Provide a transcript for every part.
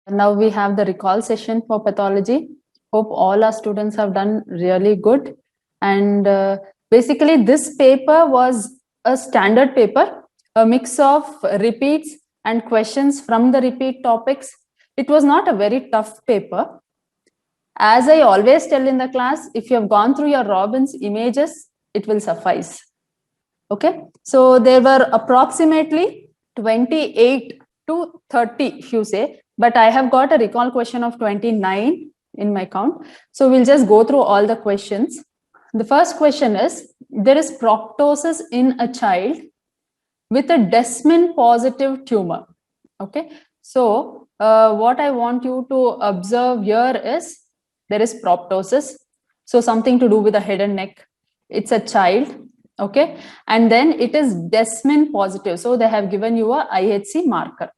Now we have the recall session for pathology. Hope all our students have done really good. And basically, this paper was a standard paper, a mix of repeats and questions from the repeat topics. It was not a very tough paper. As I always tell in the class, if you have gone through your Robbins images, it will suffice. Okay, so there were approximately 28 to 30, if you say, but I have got a recall question of 29 in my count. So we'll just go through all the questions. The first question is, there is proptosis in a child with a Desmin positive tumor. Okay, so what I want you to observe here is there is proptosis. So something to do with the head and neck. It's a child. Okay, and then it is Desmin positive. So they have given you a IHC marker.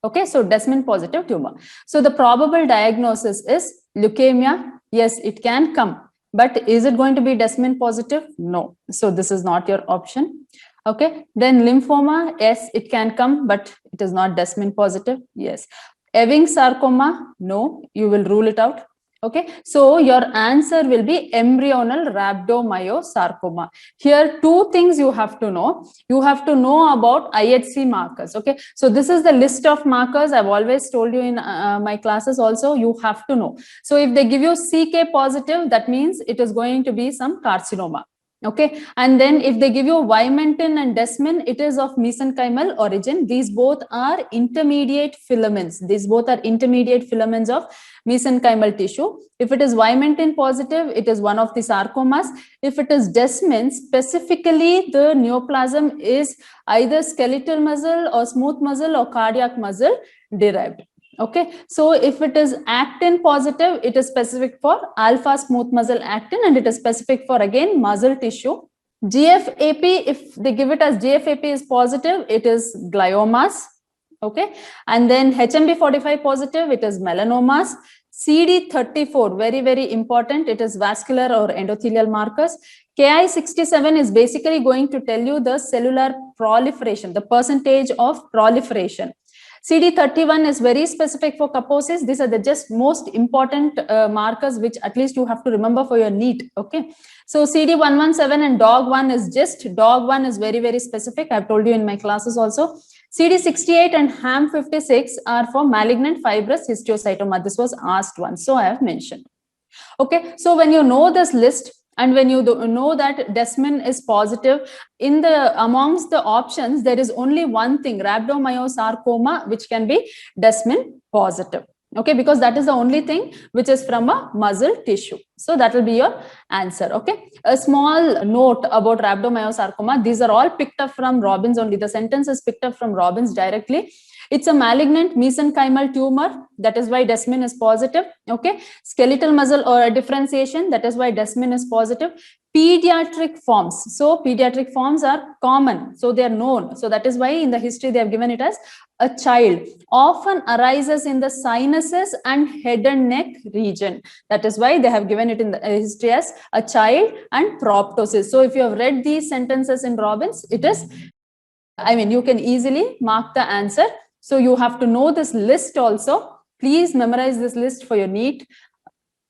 Okay, so Desmin positive tumor. So the probable diagnosis is leukemia. Yes, it can come, but is it going to be Desmin positive? No. So this is not your option. Okay, then lymphoma, yes, it can come, but it is not Desmin positive. Yes. Ewing sarcoma, no, you will rule it out. Okay, so your answer will be embryonal rhabdomyosarcoma. Here, two things you have to know. You have to know about IHC markers. Okay, so this is the list of markers. I've always told you in my classes also, you have to know. So if they give you CK positive, that means it is going to be some carcinoma. Okay, and then if they give you Vimentin and Desmin, it is of mesenchymal origin. These both are intermediate filaments. These both are intermediate filaments of mesenchymal tissue. If it is Vimentin positive, it is one of the sarcomas. If it is Desmin, specifically the neoplasm is either skeletal muscle or smooth muscle or cardiac muscle derived. Okay, so if it is actin positive, it is specific for alpha smooth muscle actin, and it is specific for again muscle tissue. GFAP, if they give it as GFAP is positive, it is gliomas. Okay, and then HMB45 positive, it is melanomas. CD34, very, very important, it is vascular or endothelial markers. Ki67 is basically going to tell you the cellular proliferation, the percentage of proliferation. CD31 is very specific for Kaposis. These are the just most important markers which at least you have to remember for your NEET. Okay, so CD117 and DOG1 is just, DOG1 is very, very specific. I've told you in my classes also. CD68 and HAM56 are for malignant fibrous histiocytoma. This was asked once, so I have mentioned. Okay, so when you know this list, and when you know that Desmin is positive, in the amongst the options, there is only one thing, rhabdomyosarcoma, which can be Desmin positive. Okay, because that is the only thing which is from a muscle tissue. So that will be your answer. Okay, a small note about rhabdomyosarcoma. These are all picked up from Robbins only. The sentence is picked up from Robbins directly. It's a malignant mesenchymal tumor. That is why Desmin is positive. Okay, skeletal muscle or differentiation. That is why Desmin is positive. Pediatric forms. So pediatric forms are common. So they are known. So that is why in the history they have given it as a child. Often arises in the sinuses and head and neck region. That is why they have given it in the history as a child and proptosis. So if you have read these sentences in Robbins, it is, I mean, you can easily mark the answer. So you have to know this list also. Please memorize this list for your NEET.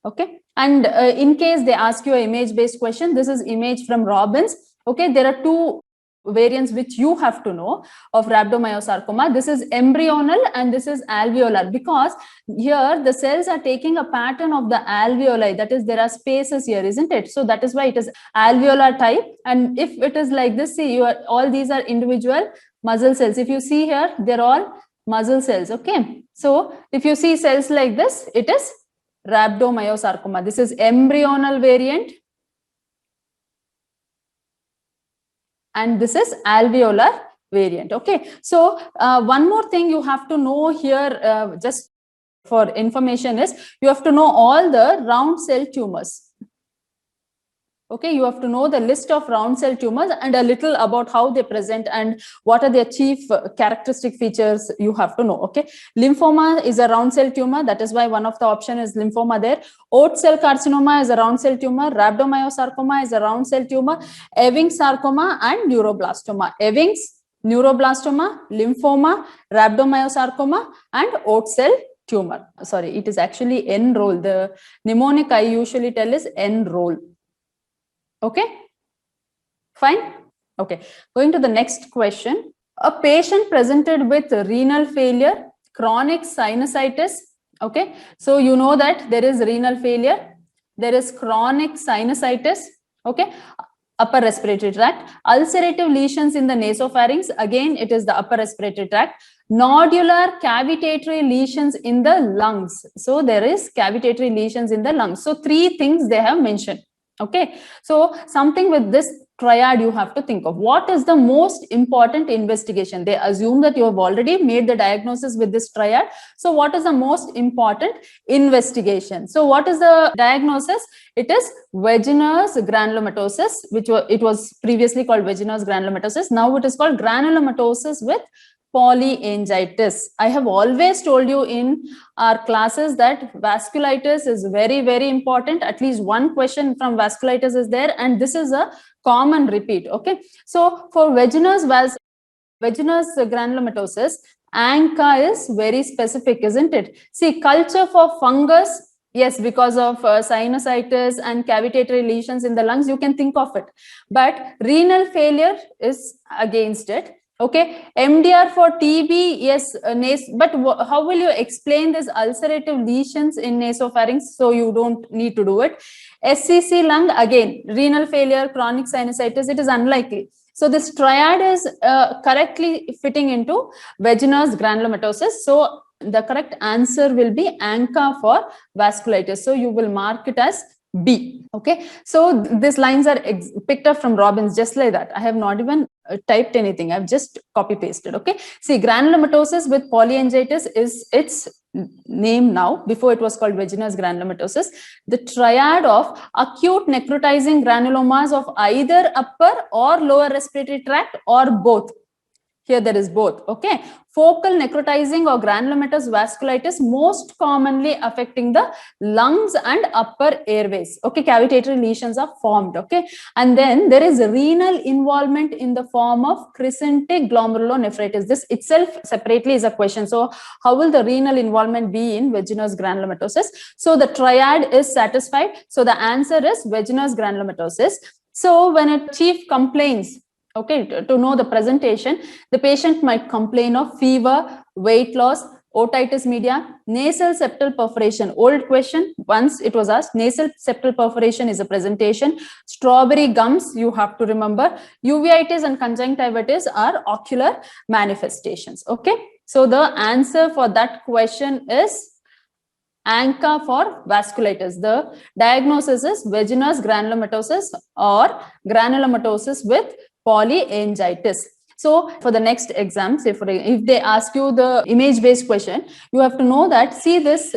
Okay. And in case they ask you an image-based question, this is image from Robbins. Okay. There are two variants which you have to know of rhabdomyosarcoma. This is embryonal and this is alveolar, because here the cells are taking a pattern of the alveoli. That is, there are spaces here, isn't it? So that is why it is alveolar type. And if it is like this, see, all these are individual muscle cells. If you see here, they're all muscle cells. Okay, so if you see cells like this, it is rhabdomyosarcoma. This is embryonal variant, and this is alveolar variant. Okay, so one more thing you have to know here, just for information, is you have to know all the round cell tumors. Okay, you have to know the list of round cell tumors and a little about how they present and what are their chief characteristic features you have to know. Okay, lymphoma is a round cell tumor. That is why one of the option is lymphoma there. Oat cell carcinoma is a round cell tumor. Rhabdomyosarcoma is a round cell tumor. Ewing sarcoma and neuroblastoma. Ewing's, neuroblastoma, lymphoma, rhabdomyosarcoma, and oat cell tumor. Sorry, it is actually enroll. The mnemonic I usually tell is enroll. Okay, fine. Okay, going to the next question. A patient presented with renal failure, chronic sinusitis. Okay, so you know that there is renal failure, there is chronic sinusitis. Okay, upper respiratory tract, ulcerative lesions in the nasopharynx, again it is the upper respiratory tract, nodular cavitatory lesions in the lungs. So there is cavitatory lesions in the lungs. So three things they have mentioned. Okay, so something with this triad you have to think of. What is the most important investigation? They assume that you have already made the diagnosis with this triad. So what is the most important investigation? So what is the diagnosis? It is Wegener's granulomatosis, which it was previously called Wegener's granulomatosis. Now it is called granulomatosis with polyangiitis. I have always told you in our classes that vasculitis is very, very important. At least one question from vasculitis is there, and this is a common repeat. Okay, so for Wegener's granulomatosis, ANCA is very specific, isn't it? See, culture for fungus, yes, because of sinusitis and cavitatory lesions in the lungs, you can think of it. But renal failure is against it. Okay, MDR for TB, yes, but how will you explain this ulcerative lesions in nasopharynx? So you don't need to do it. SCC lung, again, renal failure, chronic sinusitis, it is unlikely. So this triad is correctly fitting into Wegener's granulomatosis. So the correct answer will be ANCA for vasculitis. So you will mark it as B. Okay, so these lines are picked up from Robbins, just like that. I have not even typed anything. I've just copy pasted. Okay, see, granulomatosis with polyangiitis is its name now. Before it was called Wegener's granulomatosis. The triad of acute necrotizing granulomas of either upper or lower respiratory tract or both. Here there is both. Okay, focal necrotizing or granulomatous vasculitis most commonly affecting the lungs and upper airways. Okay, cavitatory lesions are formed. Okay, and then there is renal involvement in the form of crescentic glomerulonephritis. This itself separately is a question. So how will the renal involvement be in Wegener's granulomatosis? So the triad is satisfied. So the answer is Wegener's granulomatosis. So when a chief complains, okay, to know the presentation, the patient might complain of fever, weight loss, otitis media, nasal septal perforation. Old question, once it was asked, nasal septal perforation is a presentation. Strawberry gums, you have to remember. Uveitis and conjunctivitis are ocular manifestations. Okay, so the answer for that question is ANCA for vasculitis. The diagnosis is Wegener's granulomatosis or granulomatosis with polyangiitis. So for the next exam, say if they ask you the image-based question, you have to know that, see this,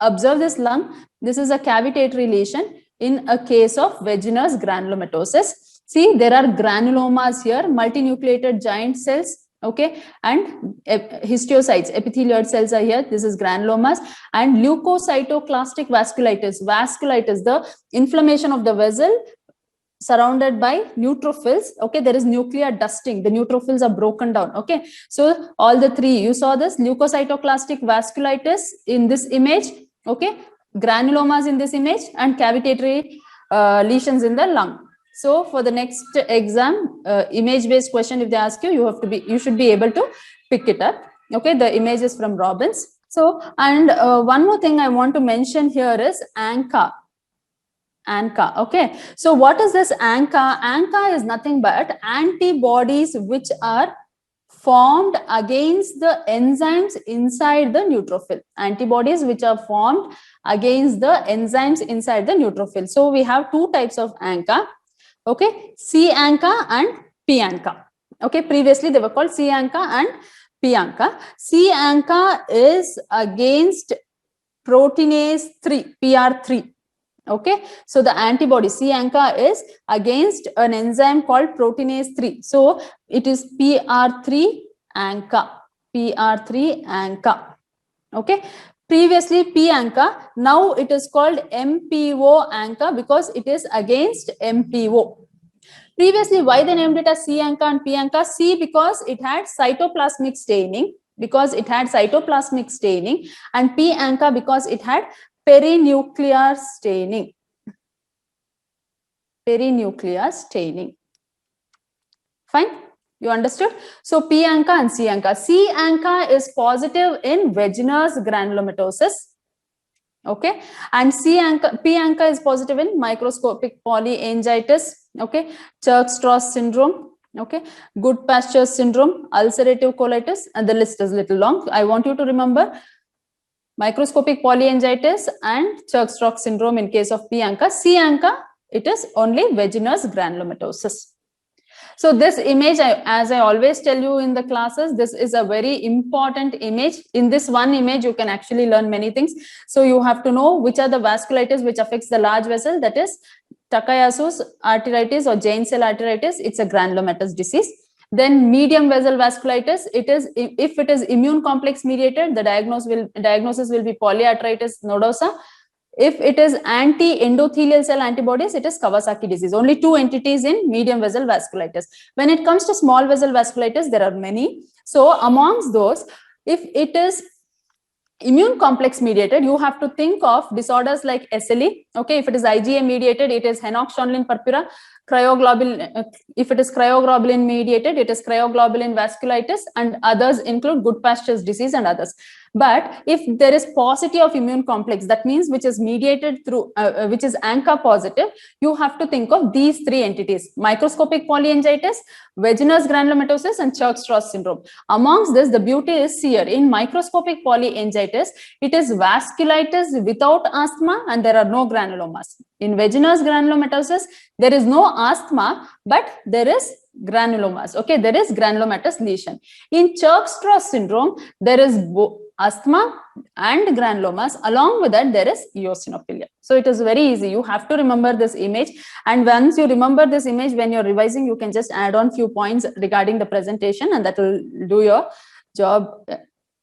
observe this lung. This is a cavitatory lesion in a case of Wegener's granulomatosis. See, there are granulomas here, multinucleated giant cells. Okay, and histiocytes, epithelioid cells are here. This is granulomas. And leukocytoclastic vasculitis, the inflammation of the vessel surrounded by neutrophils. Okay, there is nuclear dusting. The neutrophils are broken down. Okay, so all the three, you saw this leukocytoclastic vasculitis in this image. Okay, granulomas in this image, and cavitatory lesions in the lung. So for the next exam, image-based question, if they ask you, you should be able to pick it up. Okay, the image is from Robbins. So, and one more thing I want to mention here is ANCA. ANCA. Okay, so what is this ANCA? ANCA is nothing but antibodies which are formed against the enzymes inside the neutrophil. Antibodies which are formed against the enzymes inside the neutrophil. So we have two types of ANCA. Okay, C-ANCA and P-ANCA. Okay, previously they were called C-ANCA and P-ANCA. C-ANCA is against proteinase 3, PR3. Okay, so the antibody C-ANCA is against an enzyme called proteinase 3. So it is PR3-ANCA. PR3-ANCA. Okay. Previously P-ANCA, now it is called MPO-ANCA because it is against MPO. Previously, why they named it as C-ANCA and P-ANCA? C because it had cytoplasmic staining. because it had cytoplasmic staining, and P. anca because it had perinuclear staining. Perinuclear staining. Fine, you understood? So P. anca and C. anca. C. anca is positive in vaginous granulomatosis. Okay, and P. anca is positive in microscopic polyangiitis. Okay, Church-Strauss syndrome. Okay, Goodpasture syndrome, ulcerative colitis, and the list is little long. I want you to remember microscopic polyangiitis and Church-Strauss syndrome in case of P. anca. C. anca, it is only vaginous granulomatosis. So this image, as I always tell you in the classes, this is a very important image. In this one image, you can actually learn many things. So you have to know which are the vasculitis which affects the large vessel, that is Takayasu's arteritis or Jain cell arteritis. It's a granulomatous disease. Then medium vessel vasculitis, it is, if it is immune complex mediated, the diagnosis will be polyarteritis nodosa. If it is anti-endothelial cell antibodies, it is Kawasaki disease. Only two entities in medium vessel vasculitis. When it comes to small vessel vasculitis, there are many. So amongst those, if it is immune complex mediated, you have to think of disorders like SLE. Okay, if it is IgA mediated, it is Henoch-Schönlein purpura. Cryoglobulin, if it is cryoglobulin mediated, it is cryoglobulin vasculitis, and others include Goodpasture's disease and others. But if there is paucity of immune complex, that means which is mediated through, which is ANCA positive, you have to think of these three entities: microscopic polyangiitis, vaginous granulomatosis, and Church-Strauss syndrome. Amongst this, the beauty is here. In microscopic polyangiitis, it is vasculitis without asthma and there are no granulomas. In vaginous granulomatosis, there is no asthma, but there is granulomas. Okay, there is granulomatous lesion. In Church-Strauss syndrome, there is asthma and granulomas. Along with that, there is eosinophilia. So it is very easy. You have to remember this image. And once you remember this image, when you're revising, you can just add on few points regarding the presentation, and that will do your job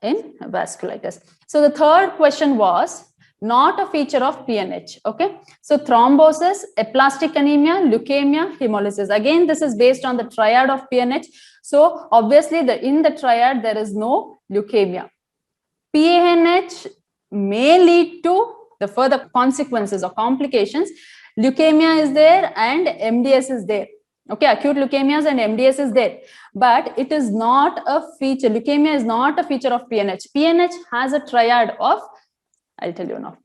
in vasculitis. So the third question was not a feature of PNH. Okay, so thrombosis, aplastic anemia, leukemia, hemolysis. Again, this is based on the triad of PNH. So obviously, in the triad, there is no leukemia. PNH may lead to the further consequences or complications. Leukemia is there and MDS is there. Okay, acute leukemias and MDS is there, but it is not a feature. Leukemia is not a feature of PNH. PNH has a triad of, I'll tell you now.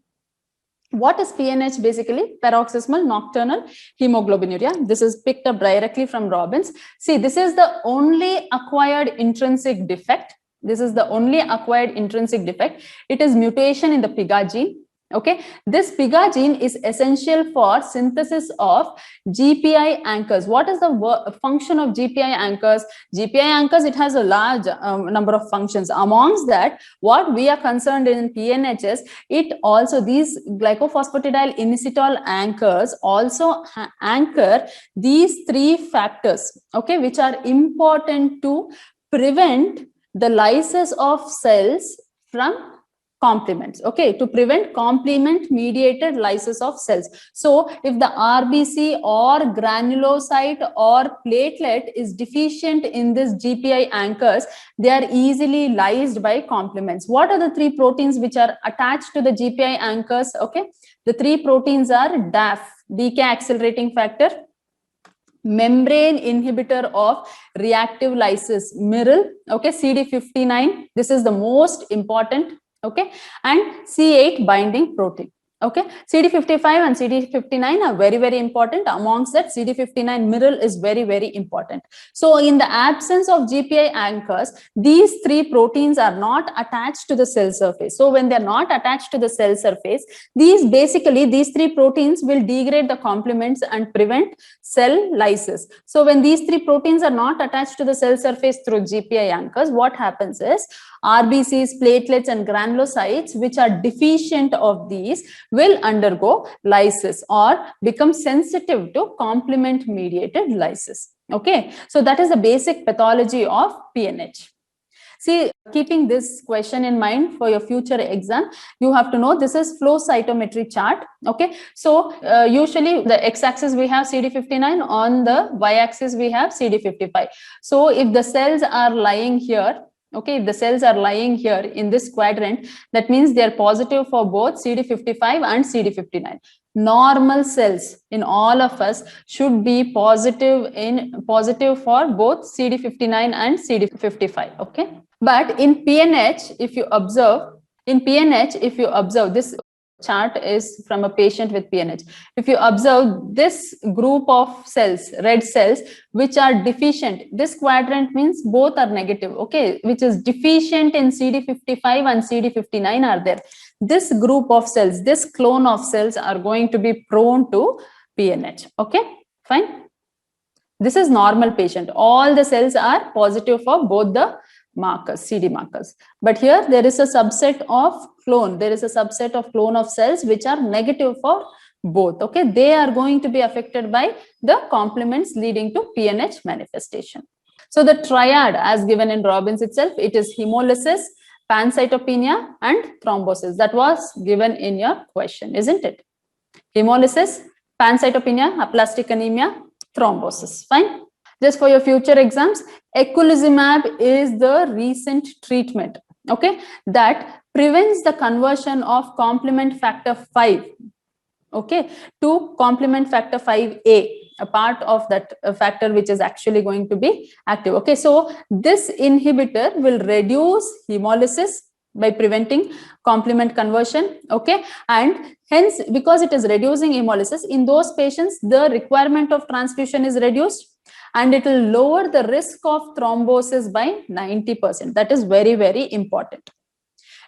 What is PNH basically? Paroxysmal nocturnal hemoglobinuria. This is picked up directly from Robbins. See, this is the only acquired intrinsic defect. This is the only acquired intrinsic defect. It is mutation in the PIGA gene. Okay, this PIGA gene is essential for synthesis of GPI anchors. What is the function of GPI anchors? GPI anchors, it has a large number of functions. Amongst that, what we are concerned in PNH is it also, these glycophosphatidyl inositol anchors also anchor these three factors, okay, which are important to prevent the lysis of cells from complements, okay, to prevent complement mediated lysis of cells. So if the RBC or granulocyte or platelet is deficient in this GPI anchors, they are easily lysed by complements. What are the three proteins which are attached to the GPI anchors? Okay, the three proteins are DAF, decay accelerating factor, membrane inhibitor of reactive lysis, MIRIL, okay, CD59, this is the most important, okay, and C8 binding protein. Okay, CD55 and CD59 are very, very important. Amongst that, CD59 MIRIL is very, very important. So in the absence of GPI anchors, these three proteins are not attached to the cell surface. So when they're not attached to the cell surface, these three proteins will degrade the complements and prevent cell lysis. So when these three proteins are not attached to the cell surface through GPI anchors, what happens is RBCs, platelets, and granulocytes, which are deficient of these, will undergo lysis or become sensitive to complement mediated lysis. Okay, so that is the basic pathology of PNH. See, keeping this question in mind for your future exam, you have to know this is flow cytometry chart. Okay, so usually the x-axis we have CD59, on the y-axis we have CD55. So if the cells are lying here, Okay, if the cells are lying here in this quadrant, that means they are positive for both CD55 and CD59. Normal cells in all of us should be positive for both CD59 and CD55. Okay, but in PNH, if you observe, this chart is from a patient with PNH. If you observe this group of cells, red cells, which are deficient, this quadrant means both are negative, okay, which is deficient in CD55 and CD59 are there. This group of cells, this clone of cells are going to be prone to PNH. Okay, fine. This is normal patient. All the cells are positive for both the markers, CD markers. But here there is a subset of clone. There is a subset of clone of cells which are negative for both. Okay, they are going to be affected by the complements leading to PNH manifestation. So the triad as given in Robbins itself, it is hemolysis, pancytopenia, and thrombosis. That was given in your question, isn't it? Hemolysis, pancytopenia, aplastic anemia, thrombosis. Fine. Just for your future exams, eculizumab is the recent treatment, okay, that prevents the conversion of complement factor 5, okay, to complement factor 5A, a part of that factor which is actually going to be active. Okay, so this inhibitor will reduce hemolysis by preventing complement conversion, okay, and hence because it is reducing hemolysis, in those patients the requirement of transfusion is reduced, and it will lower the risk of thrombosis by 90%. That is very, very important.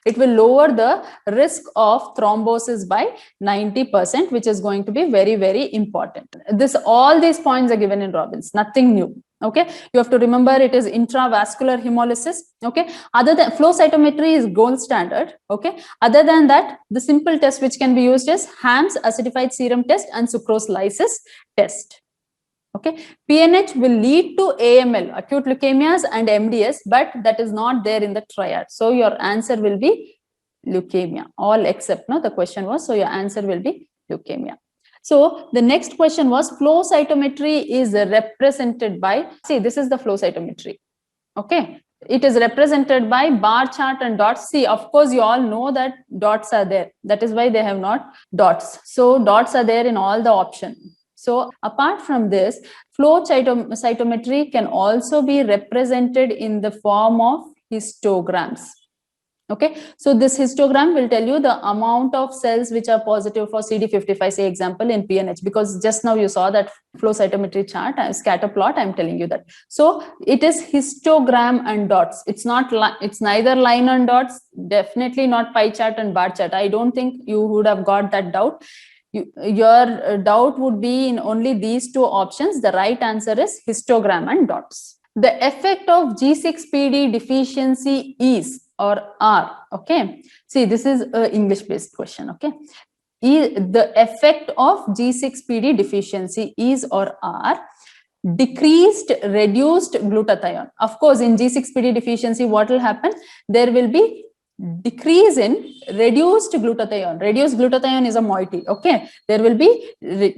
It will lower the risk of thrombosis by 90%, which is going to be very, very important. All these points are given in Robbins, nothing new. Okay, you have to remember it is intravascular hemolysis. Okay, other than flow cytometry is gold standard. Okay, other than that, the simple test which can be used is HAMS, acidified serum test, and sucrose lysis test. Okay, PNH will lead to AML, acute leukemias, and MDS, but that is not there in the triad. So your answer will be leukemia, all except, no, the question was, so your answer will be leukemia. So the next question was flow cytometry is represented by, see, this is the flow cytometry. Okay, it is represented by bar chart and dots. See, of course, you all know that dots are there. That is why they have not dots. So dots are there in all the options. So apart from this, flow cytometry can also be represented in the form of histograms. Okay, so this histogram will tell you the amount of cells which are positive for CD55, say example in PNH, because just now you saw that flow cytometry chart, scatter plot, I'm telling you that. So it is histogram and dots. It's neither line and dots, definitely not pie chart and bar chart. I don't think you would have got that doubt. Your doubt would be in only these two options. The right answer is histogram and dots. The effect of G6PD deficiency is or are, okay. See, this is an English based question, okay. The effect of G6PD deficiency is or are decreased, reduced glutathione. Of course, in G6PD deficiency, what will happen? There will be decrease in reduced glutathione. Reduced glutathione is a moiety, okay. There will be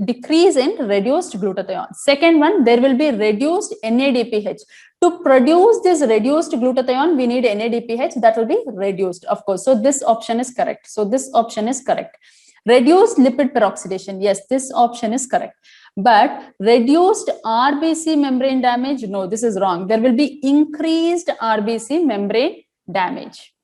decrease in reduced glutathione. Second one, there will be reduced NADPH. To produce this reduced glutathione, we need NADPH, that will be reduced, of course. So this option is correct. So this option is correct. Reduced lipid peroxidation, yes, this option is correct. But reduced RBC membrane damage, no, this is wrong. There will be increased RBC membrane damage.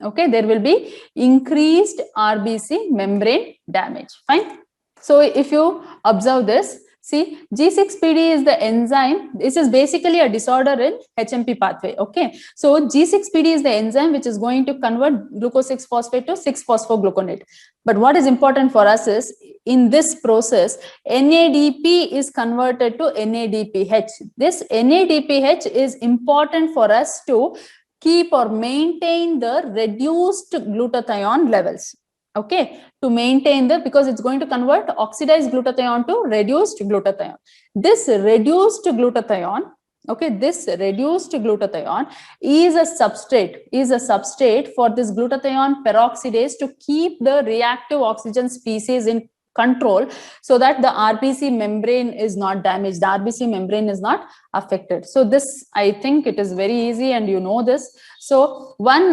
Okay, there will be increased RBC membrane damage. Fine. So if you observe this, see, G6PD is the enzyme. This is basically a disorder in HMP pathway. Okay, so G6PD is the enzyme which is going to convert glucose 6-phosphate to 6-phosphogluconate. But what is important for us is in this process, NADP is converted to NADPH. This NADPH is important for us to keep or maintain the reduced glutathione levels. Okay, to maintain because it's going to convert oxidized glutathione to reduced glutathione. This reduced glutathione, okay, this reduced glutathione is a substrate for this glutathione peroxidase to keep the reactive oxygen species in control so that the RBC membrane is not damaged, the RBC membrane is not affected. So this, I think it is very easy and you know this. So one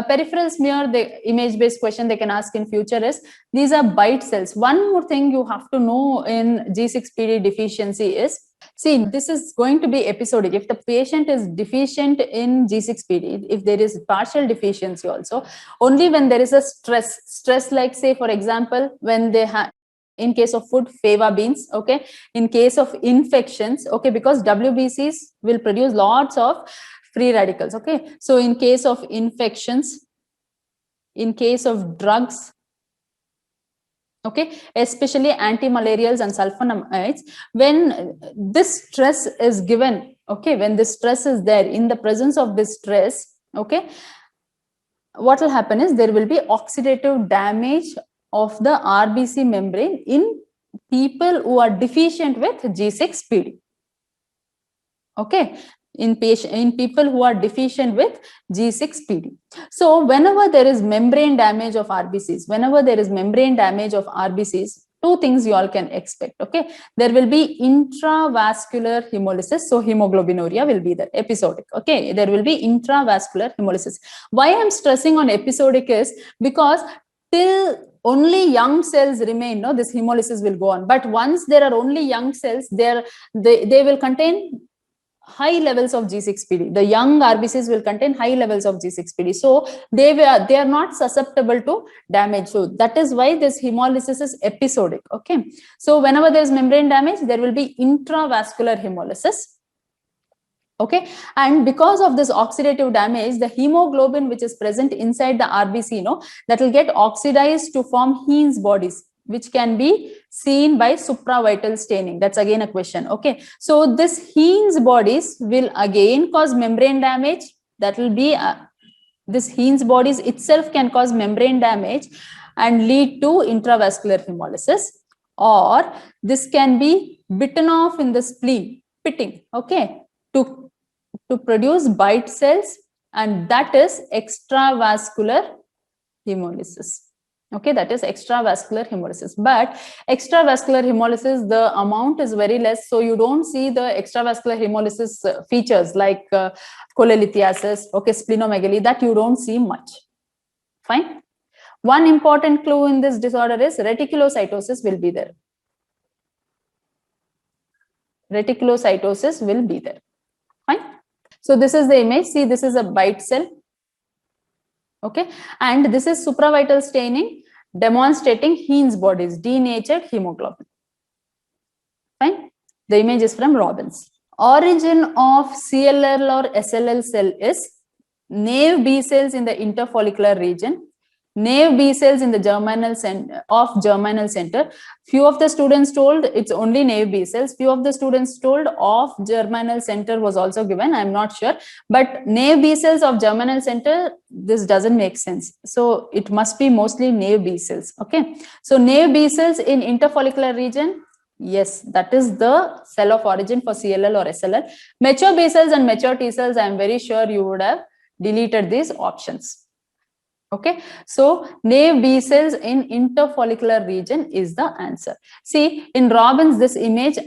peripheral smear, the image-based question they can ask in future is, these are bite cells. One more thing you have to know in G6PD deficiency is, see, this is going to be episodic. If the patient is deficient in G6PD, if there is partial deficiency also, only when there is a stress like, say, for example, when they have, in case of food, fava beans, okay, in case of infections, okay, because WBCs will produce lots of free radicals, okay. So in case of infections, in case of drugs, okay, especially anti-malarials and sulfonamides, when this stress is given, okay, when this stress is there, in the presence of this stress, okay, what will happen is there will be oxidative damage of the RBC membrane in people who are deficient with G6PD. Okay, in people who are deficient with G6PD. So whenever there is membrane damage of RBCs, whenever there is membrane damage of RBCs, two things you all can expect. Okay, there will be intravascular hemolysis, so hemoglobinuria will be there, episodic. Okay, there will be intravascular hemolysis. Why I'm stressing on episodic is because till only young cells remain, no, this hemolysis will go on. But once there are only young cells, they will contain high levels of G6PD. The young RBCs will contain high levels of G6PD. So they are not susceptible to damage. So that is why this hemolysis is episodic. Okay. So whenever there is membrane damage, there will be intravascular hemolysis. Okay, and because of this oxidative damage, the hemoglobin which is present inside the RBC, that will get oxidized to form Heinz bodies, which can be seen by supravital staining. That's again a question. Okay, so this Heinz bodies will again cause membrane damage. That will be this Heinz bodies itself can cause membrane damage and lead to intravascular hemolysis, or this can be bitten off in the spleen, pitting, okay, to produce bite cells, and that is extravascular hemolysis. Okay, that is extravascular hemolysis. But extravascular hemolysis, the amount is very less, so you don't see the extravascular hemolysis features like cholelithiasis, okay, splenomegaly, that you don't see much. Fine. One important clue in this disorder is reticulocytosis will be there. Reticulocytosis will be there. Fine. So this is the image. See, this is a bite cell. Okay, and this is supravital staining demonstrating Heinz bodies, denatured hemoglobin. Fine. The image is from Robbins. Origin of CLL or SLL cell is naive B cells in the interfollicular region, naive B cells in the germinal center. Few of the students told it's only naive B cells. Few of the students told of germinal center was also given. I'm not sure, but naive B cells of germinal center, this doesn't make sense. So it must be mostly naive B cells. Okay, so naive B cells in interfollicular region. Yes, that is the cell of origin for CLL or SLL. Mature B cells and mature T cells, I'm very sure you would have deleted these options. Okay, so naive B cells in interfollicular region is the answer. See, in Robbins, this image,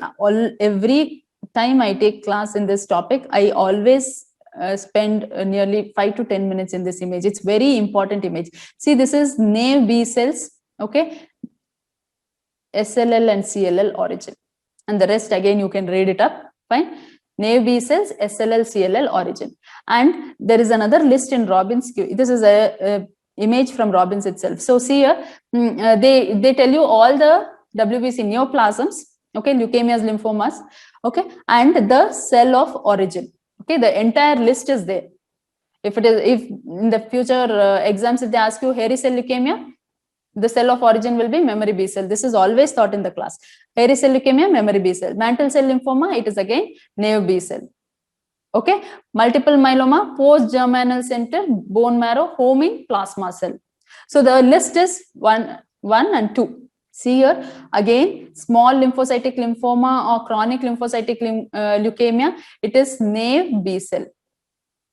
every time I take class in this topic, I always spend nearly 5 to 10 minutes in this image. It's very important image. See, this is naive B cells, okay, SLL and CLL origin. And the rest again, you can read it up, fine. Naive B cells, SLL, CLL origin. And there is another list in Robbins. This is a image from Robbins itself. So see here, they tell you all the WBC neoplasms, okay, leukemias, lymphomas, okay, and the cell of origin. Okay, the entire list is there. If in the future exams, if they ask you hairy cell leukemia, the cell of origin will be memory B cell. This is always taught in the class. Hairy cell leukemia, memory B cell. Mantle cell lymphoma, it is again naive B cell. Okay, multiple myeloma, post-germinal center, bone marrow, homing plasma cell. So the list is 1 and 2. See here, again, small lymphocytic lymphoma or chronic lymphocytic leukemia, it is naive B cell.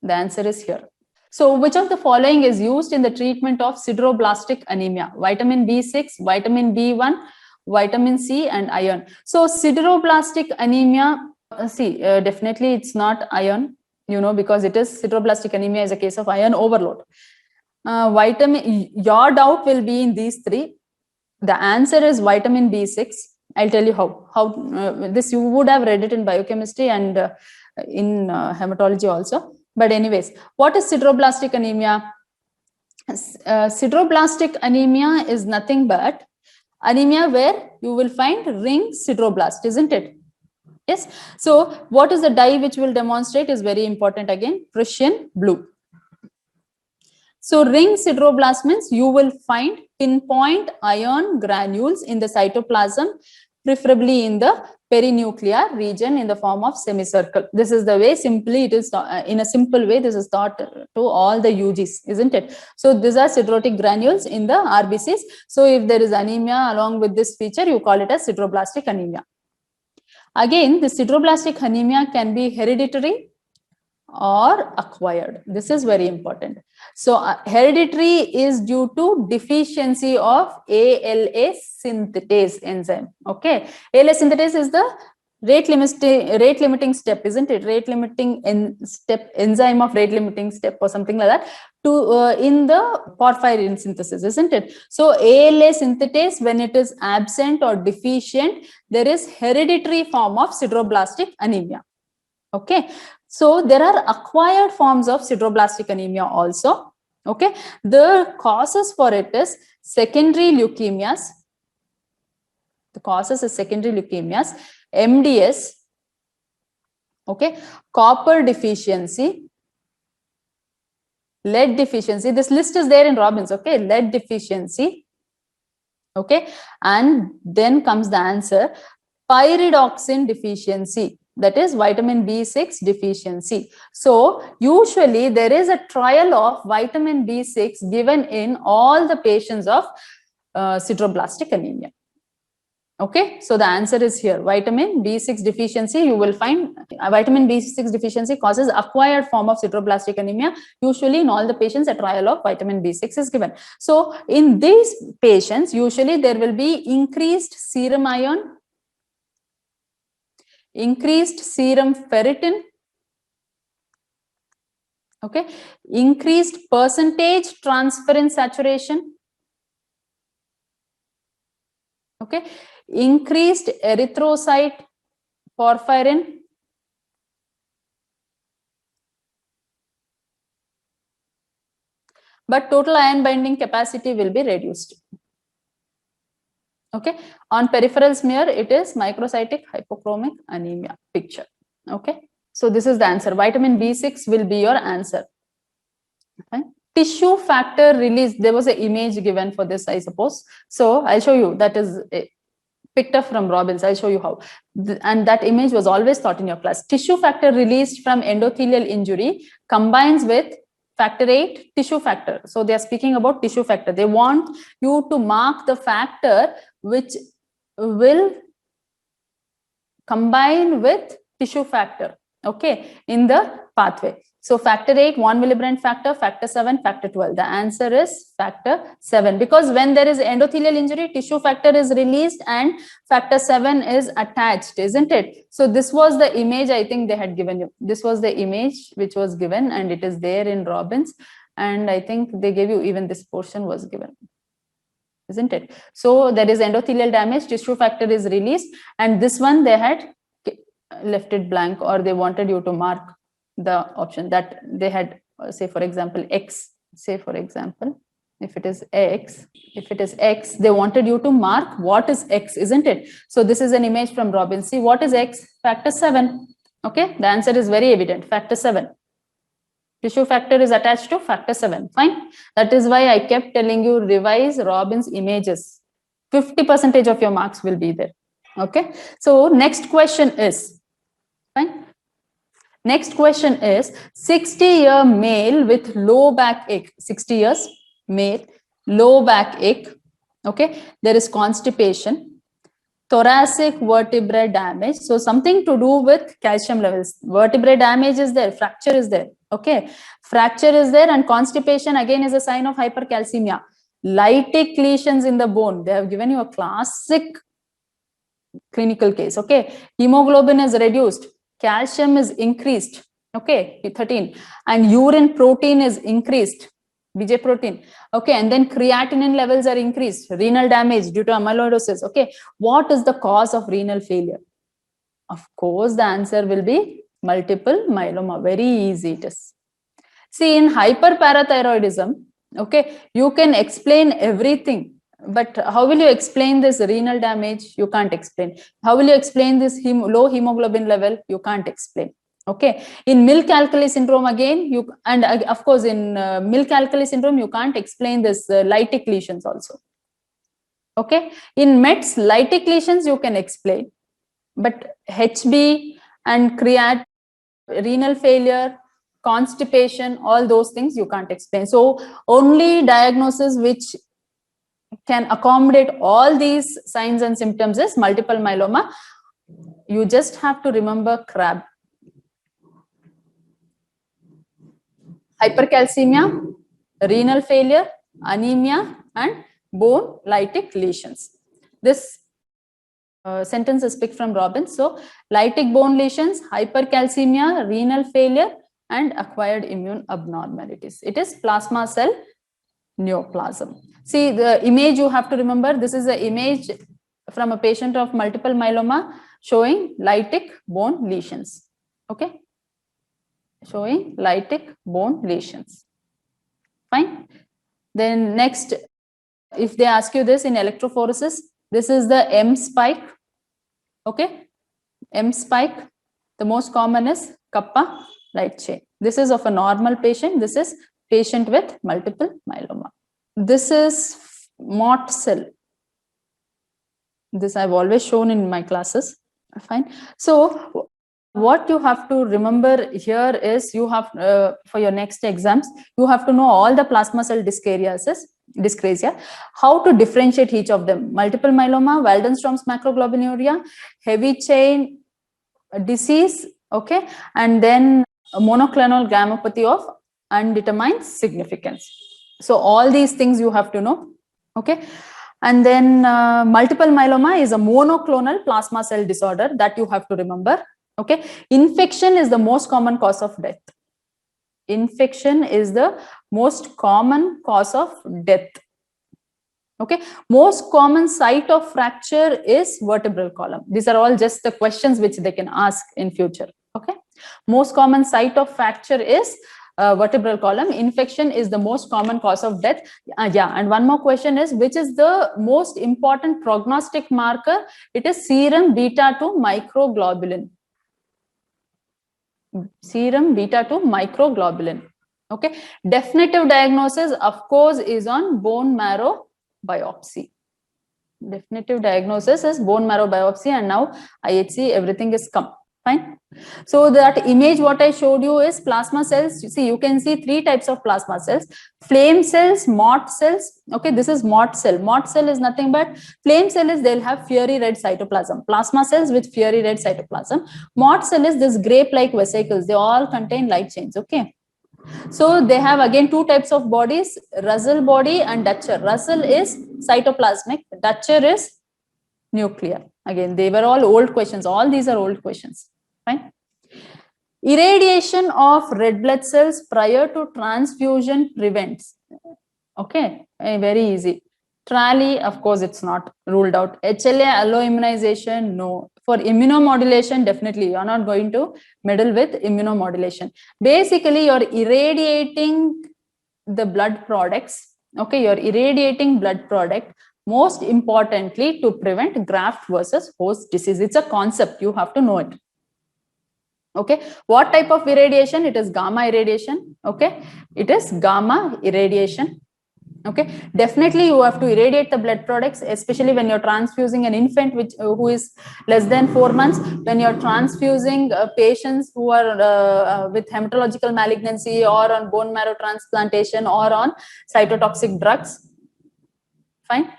The answer is here. So which of the following is used in the treatment of sideroblastic anemia? Vitamin B6, vitamin B1, vitamin C and iron. So sideroblastic anemia, definitely it's not iron, because it is sideroblastic anemia is a case of iron overload. Your doubt will be in these three. The answer is vitamin B6. I'll tell you how this you would have read it in biochemistry and in hematology also. But anyways, what is sideroblastic anemia? Sideroblastic anemia is nothing but anemia where you will find ring sideroblast, isn't it? Yes. So what is the dye which will demonstrate is very important again, Prussian blue. So ring sideroblast means you will find pinpoint iron granules in the cytoplasm, preferably in the perinuclear region in the form of semicircle. This is the way simply it is in a simple way this is taught to all the UGs, isn't it? So these are siderotic granules in the RBCs. So if there is anemia along with this feature, you call it as sideroblastic anemia. Again, the sideroblastic anemia can be hereditary or acquired. This is very important. So hereditary is due to deficiency of ALA synthetase enzyme. Okay, ALA synthetase is the rate limiting step, isn't it? Rate limiting enzyme of rate limiting step or something like that to in the porphyrin synthesis, isn't it? So ALA synthetase, when it is absent or deficient, there is hereditary form of sideroblastic anemia. Okay, so there are acquired forms of sideroblastic anemia also. Okay, the causes for it is secondary leukemias. The causes is secondary leukemias, MDS, okay, copper deficiency, lead deficiency. This list is there in Robbins. Okay, lead deficiency. Okay, and then comes the answer, pyridoxine deficiency. That is vitamin B6 deficiency. So usually there is a trial of vitamin B6 given in all the patients of sideroblastic anemia. Okay, so the answer is here, vitamin B6 deficiency. You will find vitamin B6 deficiency causes acquired form of sideroblastic anemia. Usually in all the patients, a trial of vitamin B6 is given. So in these patients, usually there will be increased serum iron, increased serum ferritin, okay, increased percentage transferrin saturation, okay, increased erythrocyte porphyrin, but total ion binding capacity will be reduced. Okay, on peripheral smear, it is microcytic hypochromic anemia picture. Okay, so this is the answer. Vitamin B6 will be your answer. Okay. Tissue factor release. There was an image given for this, I suppose. So I'll show you. That is picked up from Robbins. I'll show you how. And that image was always taught in your class. Tissue factor released from endothelial injury combines with factor VIII tissue factor. So they are speaking about tissue factor. They want you to mark the factor which will combine with tissue factor, okay, in the pathway. So factor VIII, von Willebrand factor, factor VII, factor 12. The answer is factor 7, because when there is endothelial injury, tissue factor is released and factor 7 is attached, isn't it? So this was the image I think they had given you. This was the image which was given, and it is there in Robbins. And I think they gave you even this portion was given, isn't it? So there is endothelial damage, tissue factor is released, and this one they had left it blank, or they wanted you to mark the option that they had, say for example X, say for example if it is X, they wanted you to mark what is X, isn't it? So this is an image from Robbins. See what is X? Factor 7. Okay, the answer is very evident, factor 7. Tissue factor is attached to factor 7. Fine. That is why I kept telling you revise Robbins images. 50% of your marks will be there. Okay. So next question is, fine. Next question is 60-year male with low back ache. 60 years male, low back ache. Okay. There is constipation, thoracic vertebrae damage. So something to do with calcium levels. Vertebrae damage is there, fracture is there. Okay, fracture is there, and constipation again is a sign of hypercalcemia. Lytic lesions in the bone. They have given you a classic clinical case. Okay, hemoglobin is reduced, calcium is increased. Okay, 13, and urine protein is increased, BJ protein. Okay, and then creatinine levels are increased, renal damage due to amyloidosis. Okay, what is the cause of renal failure? Of course, the answer will be multiple myeloma. Very easy it is. See, in hyperparathyroidism, okay, you can explain everything, but how will you explain this renal damage? You can't explain. How will you explain this low hemoglobin level? You can't explain. Okay, in milk alkali syndrome again, you, and of course in milk alkali syndrome, you can't explain this lytic lesions also. Okay, in METs, lytic lesions you can explain, but HB and creat, renal failure, constipation, all those things you can't explain. So only diagnosis which can accommodate all these signs and symptoms is multiple myeloma. You just have to remember CRAB. Hypercalcemia, renal failure, anemia, and bone lytic lesions. This sentence is picked from Robbins. So lytic bone lesions, hypercalcemia, renal failure, and acquired immune abnormalities. It is plasma cell neoplasm. See, the image you have to remember, this is an image from a patient of multiple myeloma showing lytic bone lesions. Okay, showing lytic bone lesions. Fine. Then next, if they ask you this in electrophoresis, this is the M spike. Okay, M spike. The most common is kappa light chain. This is of a normal patient. This is patient with multiple myeloma. This is Mott cell. This I've always shown in my classes. Fine. So what you have to remember here is, you have for your next exams, you have to know all the plasma cell dyscrasia, how to differentiate each of them: multiple myeloma, Waldenstrom's macroglobinuria, heavy chain disease, okay, and then monoclonal gammopathy of undetermined significance. So all these things you have to know. Okay, and then multiple myeloma is a monoclonal plasma cell disorder that you have to remember. Okay, infection is the most common cause of death. Infection is the most common cause of death. Okay, most common site of fracture is vertebral column. These are all just the questions which they can ask in future. Okay, most common site of fracture is vertebral column. Infection is the most common cause of death. Yeah, and one more question is, which is the most important prognostic marker? It is serum beta 2 microglobulin. Serum beta 2 microglobulin. Okay, definitive diagnosis, of course, is on bone marrow biopsy. Definitive diagnosis is bone marrow biopsy, and now IHC, everything is come. Fine. So that image what I showed you is plasma cells. You see, you can see three types of plasma cells: flame cells, Mott cells. Okay, this is Mott cell. Mott cell is nothing but, flame cell is they'll have fiery red cytoplasm. Plasma cells with fiery red cytoplasm. Mott cell is this grape-like vesicles. They all contain light chains. Okay. So they have again two types of bodies: Russell body and Dutcher. Russell is cytoplasmic, Dutcher is nuclear. Again, they were all old questions. All these are old questions. Fine. Irradiation of red blood cells prior to transfusion prevents. Okay, very easy. Trally, of course, it's not ruled out. HLA alloimmunization, no. For immunomodulation, definitely you're not going to meddle with immunomodulation. Basically, you're irradiating the blood products. Okay, you're irradiating blood product, most importantly to prevent graft versus host disease. It's a concept, you have to know it. Okay, what type of irradiation? It is gamma irradiation. Okay, it is gamma irradiation. Okay, definitely you have to irradiate the blood products, especially when you're transfusing an infant who is less than 4 months, when you're transfusing patients who are with hematological malignancy, or on bone marrow transplantation, or on cytotoxic drugs. Fine.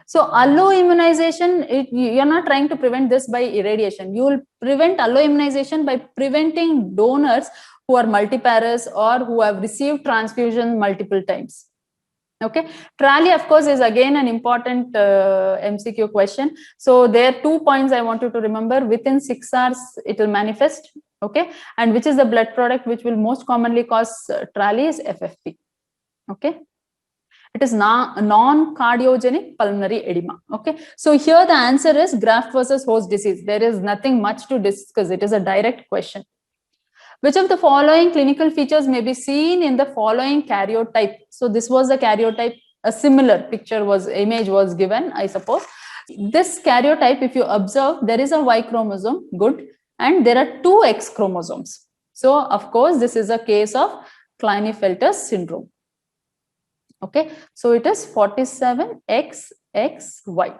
So alloimmunization, you're not trying to prevent this by irradiation. You will prevent alloimmunization by preventing donors who are multiparous or who have received transfusion multiple times. Okay, TRALI, of course, is again an important MCQ question. So there are 2 points I want you to remember. Within 6 hours, it will manifest. Okay, and which is the blood product which will most commonly cause TRALI is FFP. Okay, it is non-cardiogenic pulmonary edema. Okay, so here the answer is graft versus host disease. There is nothing much to discuss. It is a direct question. Which of the following clinical features may be seen in the following karyotype? So this was the karyotype. A similar image was given, I suppose. This karyotype, if you observe, there is a Y chromosome, good, and there are 2 X chromosomes. So of course, this is a case of Klinefelter syndrome. Okay, so it is 47XXY.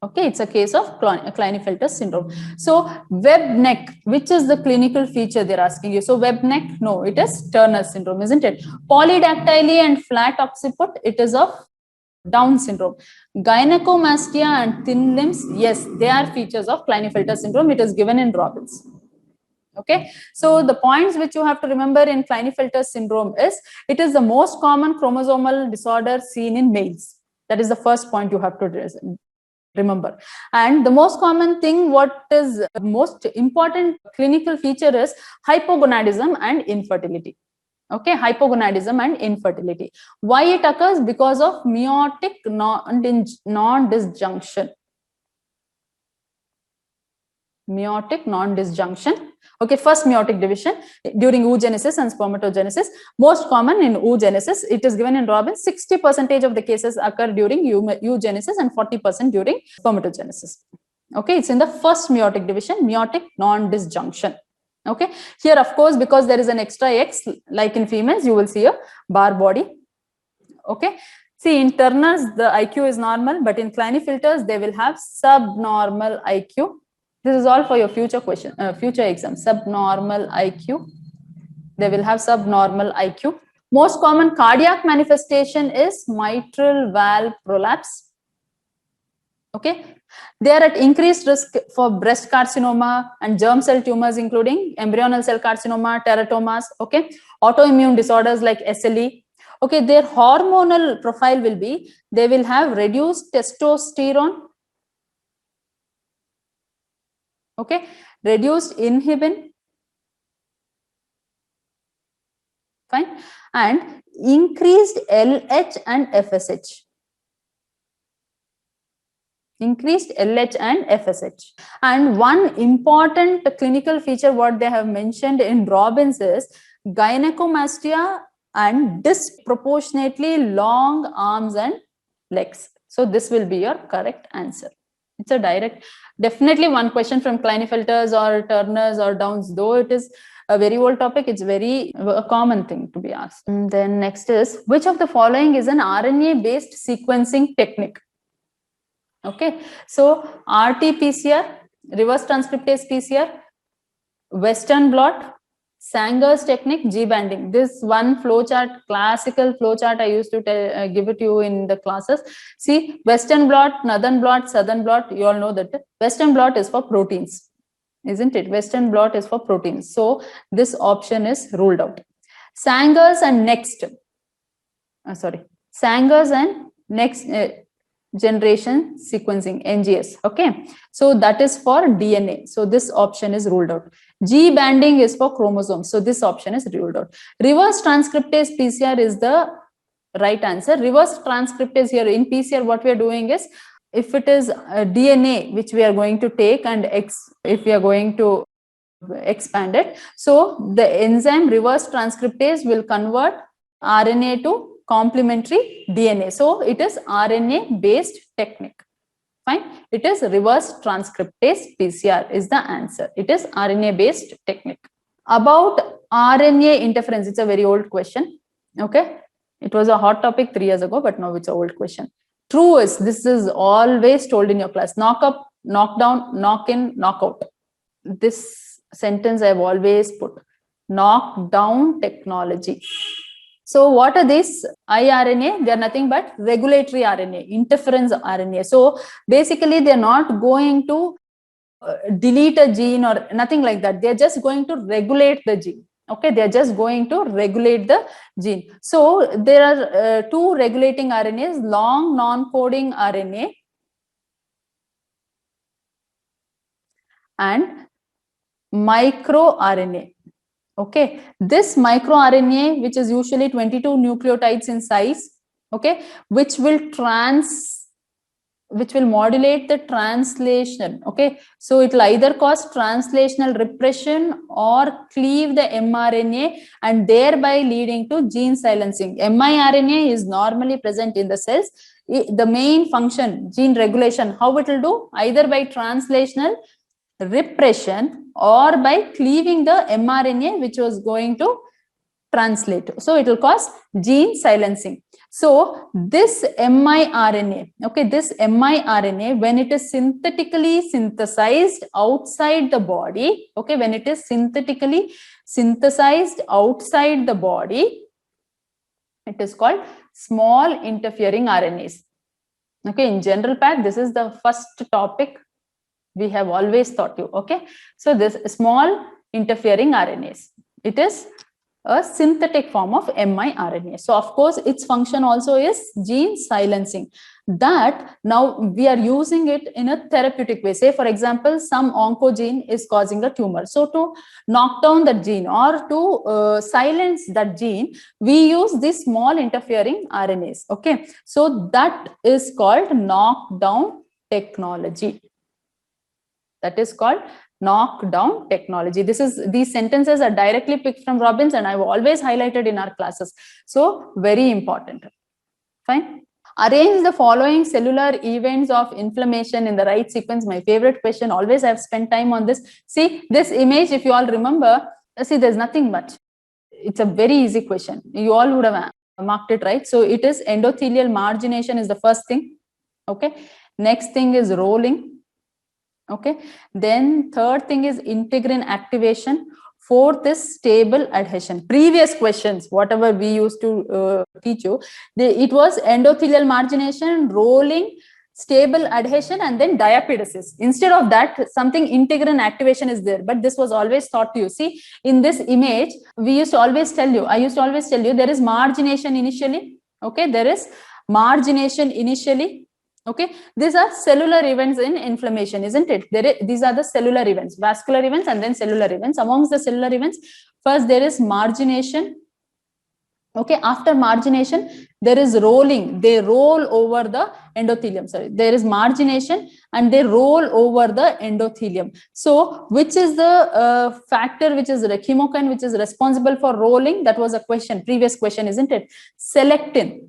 Okay, it's a case of Klinefelter syndrome. So web neck, which is the clinical feature they're asking you? So web neck, no, it is Turner syndrome, isn't it? Polydactyly and flat occiput, it is of Down syndrome. Gynecomastia and thin limbs, yes, they are features of Klinefelter syndrome. It is given in Robbins. Okay, so the points which you have to remember in Klinefelter syndrome is it is the most common chromosomal disorder seen in males. That is the first point you have to remember. And the most common thing, what is most important clinical feature is hypogonadism and infertility. Okay, hypogonadism and infertility. Why it occurs? Because of meiotic non-disjunction. Meiotic non-disjunction. Okay, first meiotic division during oogenesis and spermatogenesis. Most common in oogenesis. It is given in Robbins. 60% of the cases occur during oogenesis and 40% during spermatogenesis. Okay, it's in the first meiotic division, meiotic non-disjunction. Okay, here of course, because there is an extra X, like in females, you will see a bar body. Okay, see in Turners, the IQ is normal, but in Klinefelters, they will have subnormal IQ. This is all for your future question, future exam. Subnormal IQ. They will have subnormal IQ. Most common cardiac manifestation is mitral valve prolapse. Okay, they are at increased risk for breast carcinoma and germ cell tumors, including embryonal cell carcinoma, teratomas. Okay, autoimmune disorders like SLE. Okay, their hormonal profile will be they will have reduced testosterone. Okay, reduced inhibin, fine, and increased LH and FSH. Increased LH and FSH. And one important clinical feature what they have mentioned in Robbins is gynecomastia and disproportionately long arms and legs. So this will be your correct answer. It's a direct, definitely one question from Klinefelters or Turners or Downs, though it is a very old topic, it's very a common thing to be asked. And then next is, which of the following is an RNA-based sequencing technique? Okay, so RT-PCR, reverse transcriptase PCR, Western blot, Sanger's technique, G-banding. This one flowchart, classical flowchart, I used to give it to you in the classes. See, Western blot, Northern blot, Southern blot, you all know that Western blot is for proteins, isn't it? Western blot is for proteins. So this option is ruled out. Sanger's and next, Sanger's and next generation sequencing, NGS. Okay, so that is for DNA. So this option is ruled out. G banding is for chromosomes. So this option is ruled out. Reverse transcriptase PCR is the right answer. Reverse transcriptase here in PCR, what we are doing is, if it is DNA which we are going to take and if we are going to expand it, so the enzyme reverse transcriptase will convert RNA to complementary DNA. So it is RNA based technique. Fine. It is reverse transcriptase PCR is the answer. It is RNA based technique. About RNA interference, it's a very old question. Okay. It was a hot topic 3 years ago, but now it's an old question. True is, this is always told in your class. Knock up, knock down, knock in, knock out. This sentence I've always put. Knock down technology. So what are these iRNA? They are nothing but regulatory RNA, interference RNA. So basically, they are not going to delete a gene or nothing like that. They are just going to regulate the gene. Okay, they are just going to regulate the gene. So there are two regulating RNAs, long non-coding RNA and microRNA. Okay, this microRNA, which is usually 22 nucleotides in size, okay, which will modulate the translation. Okay, so it will either cause translational repression or cleave the mRNA and thereby leading to gene silencing. miRNA is normally present in the cells. The main function, gene regulation, how it will do? Either by translational repression or by cleaving the mRNA which was going to translate. So it will cause gene silencing. So this miRNA, okay, this miRNA, when it is synthetically synthesized outside the body, okay, when it is synthetically synthesized outside the body, it is called small interfering RNAs. Okay, in general pack, this is the first topic we have always taught you. Okay, so this small interfering RNAs, it is a synthetic form of miRNA. So of course its function also is gene silencing, that now we are using it in a therapeutic way. Say for example, some oncogene is causing a tumor, so to knock down that gene or to silence that gene, we use these small interfering RNAs. Okay, so that is called knockdown technology. That is called knockdown technology. These sentences are directly picked from Robbins and I've always highlighted in our classes. So very important. Fine. Arrange the following cellular events of inflammation in the right sequence. My favorite question. Always I've spent time on this. See this image, if you all remember, see there's nothing much. It's a very easy question. You all would have marked it right. So it is endothelial margination is the first thing. Okay. Next thing is rolling. Okay, then third thing is integrin activation. Fourth is stable adhesion. Previous questions, whatever we used to teach you, it was endothelial margination, rolling, stable adhesion, and then diapedesis. Instead of that, something integrin activation is there, but this was always taught to you. See, in this image, we used to always tell you, I used to always tell you, there is margination initially. Okay, there is margination initially. Okay, these are cellular events in inflammation, isn't it? These are the cellular events, vascular events, and then cellular events. Amongst the cellular events, first there is margination. Okay, after margination, there is rolling. They roll over the endothelium. Sorry, there is margination and they roll over the endothelium. So, which is the factor which is chemokine which is responsible for rolling? That was a question, previous question, isn't it? Selectin.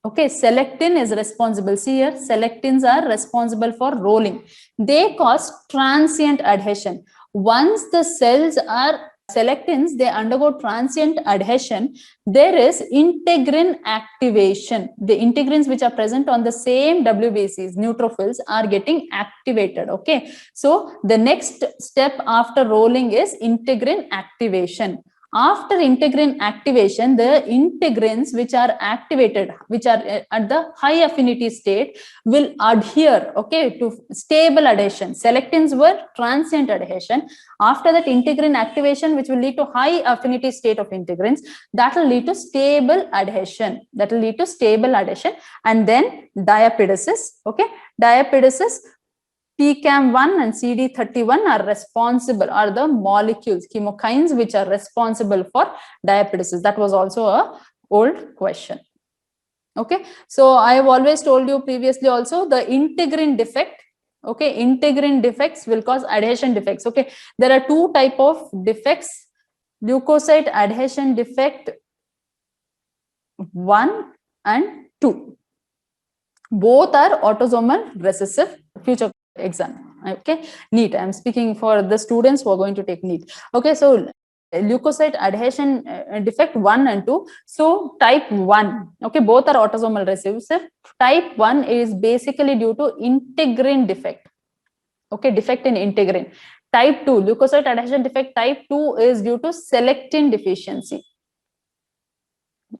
Okay, selectin is responsible. See here, selectins are responsible for rolling. They cause transient adhesion. Once the cells are selectins, they undergo transient adhesion. There is integrin activation. The integrins which are present on the same WBCs, neutrophils, are getting activated. Okay, so the next step after rolling is integrin activation. After integrin activation, the integrins which are activated, which are at the high affinity state, will adhere, okay, to stable adhesion. Selectins were transient adhesion. After that integrin activation, which will lead to high affinity state of integrins, that will lead to stable adhesion. That will lead to stable adhesion, and then diapedesis. Okay, diapedesis. PCAM1 and CD31 are responsible, are the molecules, chemokines, which are responsible for diapedesis. That was also a old question. Okay, so I have always told you previously also, the integrin defect. Okay, integrin defects will cause adhesion defects. Okay, there are two type of defects: leukocyte adhesion defect 1 and 2. Both are autosomal recessive. Future exam. Okay, NEET. I'm speaking for the students who are going to take NEET. Okay, so leukocyte adhesion defect 1 and 2. So type 1, okay, both are autosomal recessive. Type 1 is basically due to integrin defect. Okay, defect in integrin. Type 2, leukocyte adhesion defect type 2 is due to selectin deficiency.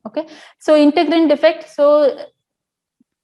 Okay, so integrin defect, so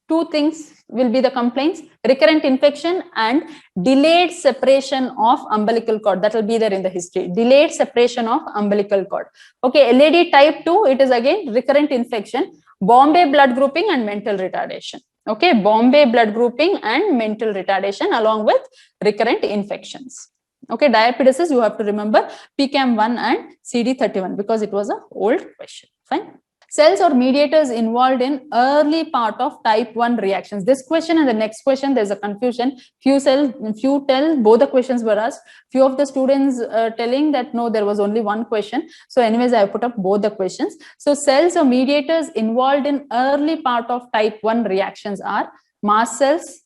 two things will be the complaints: recurrent infection and delayed separation of umbilical cord. That will be there in the history. Delayed separation of umbilical cord. Okay, LAD type 2, it is again recurrent infection, Bombay blood grouping and mental retardation. Okay, Bombay blood grouping and mental retardation along with recurrent infections. Okay, diapedesis, you have to remember PCAM1 and CD31 because it was an old question. Fine. Cells or mediators involved in early part of type 1 reactions. This question and the next question, there's a confusion. Few tell both the questions were asked. Few of the students telling that no, there was only one question. So anyways, I put up both the questions. So cells or mediators involved in early part of type 1 reactions are mast cells.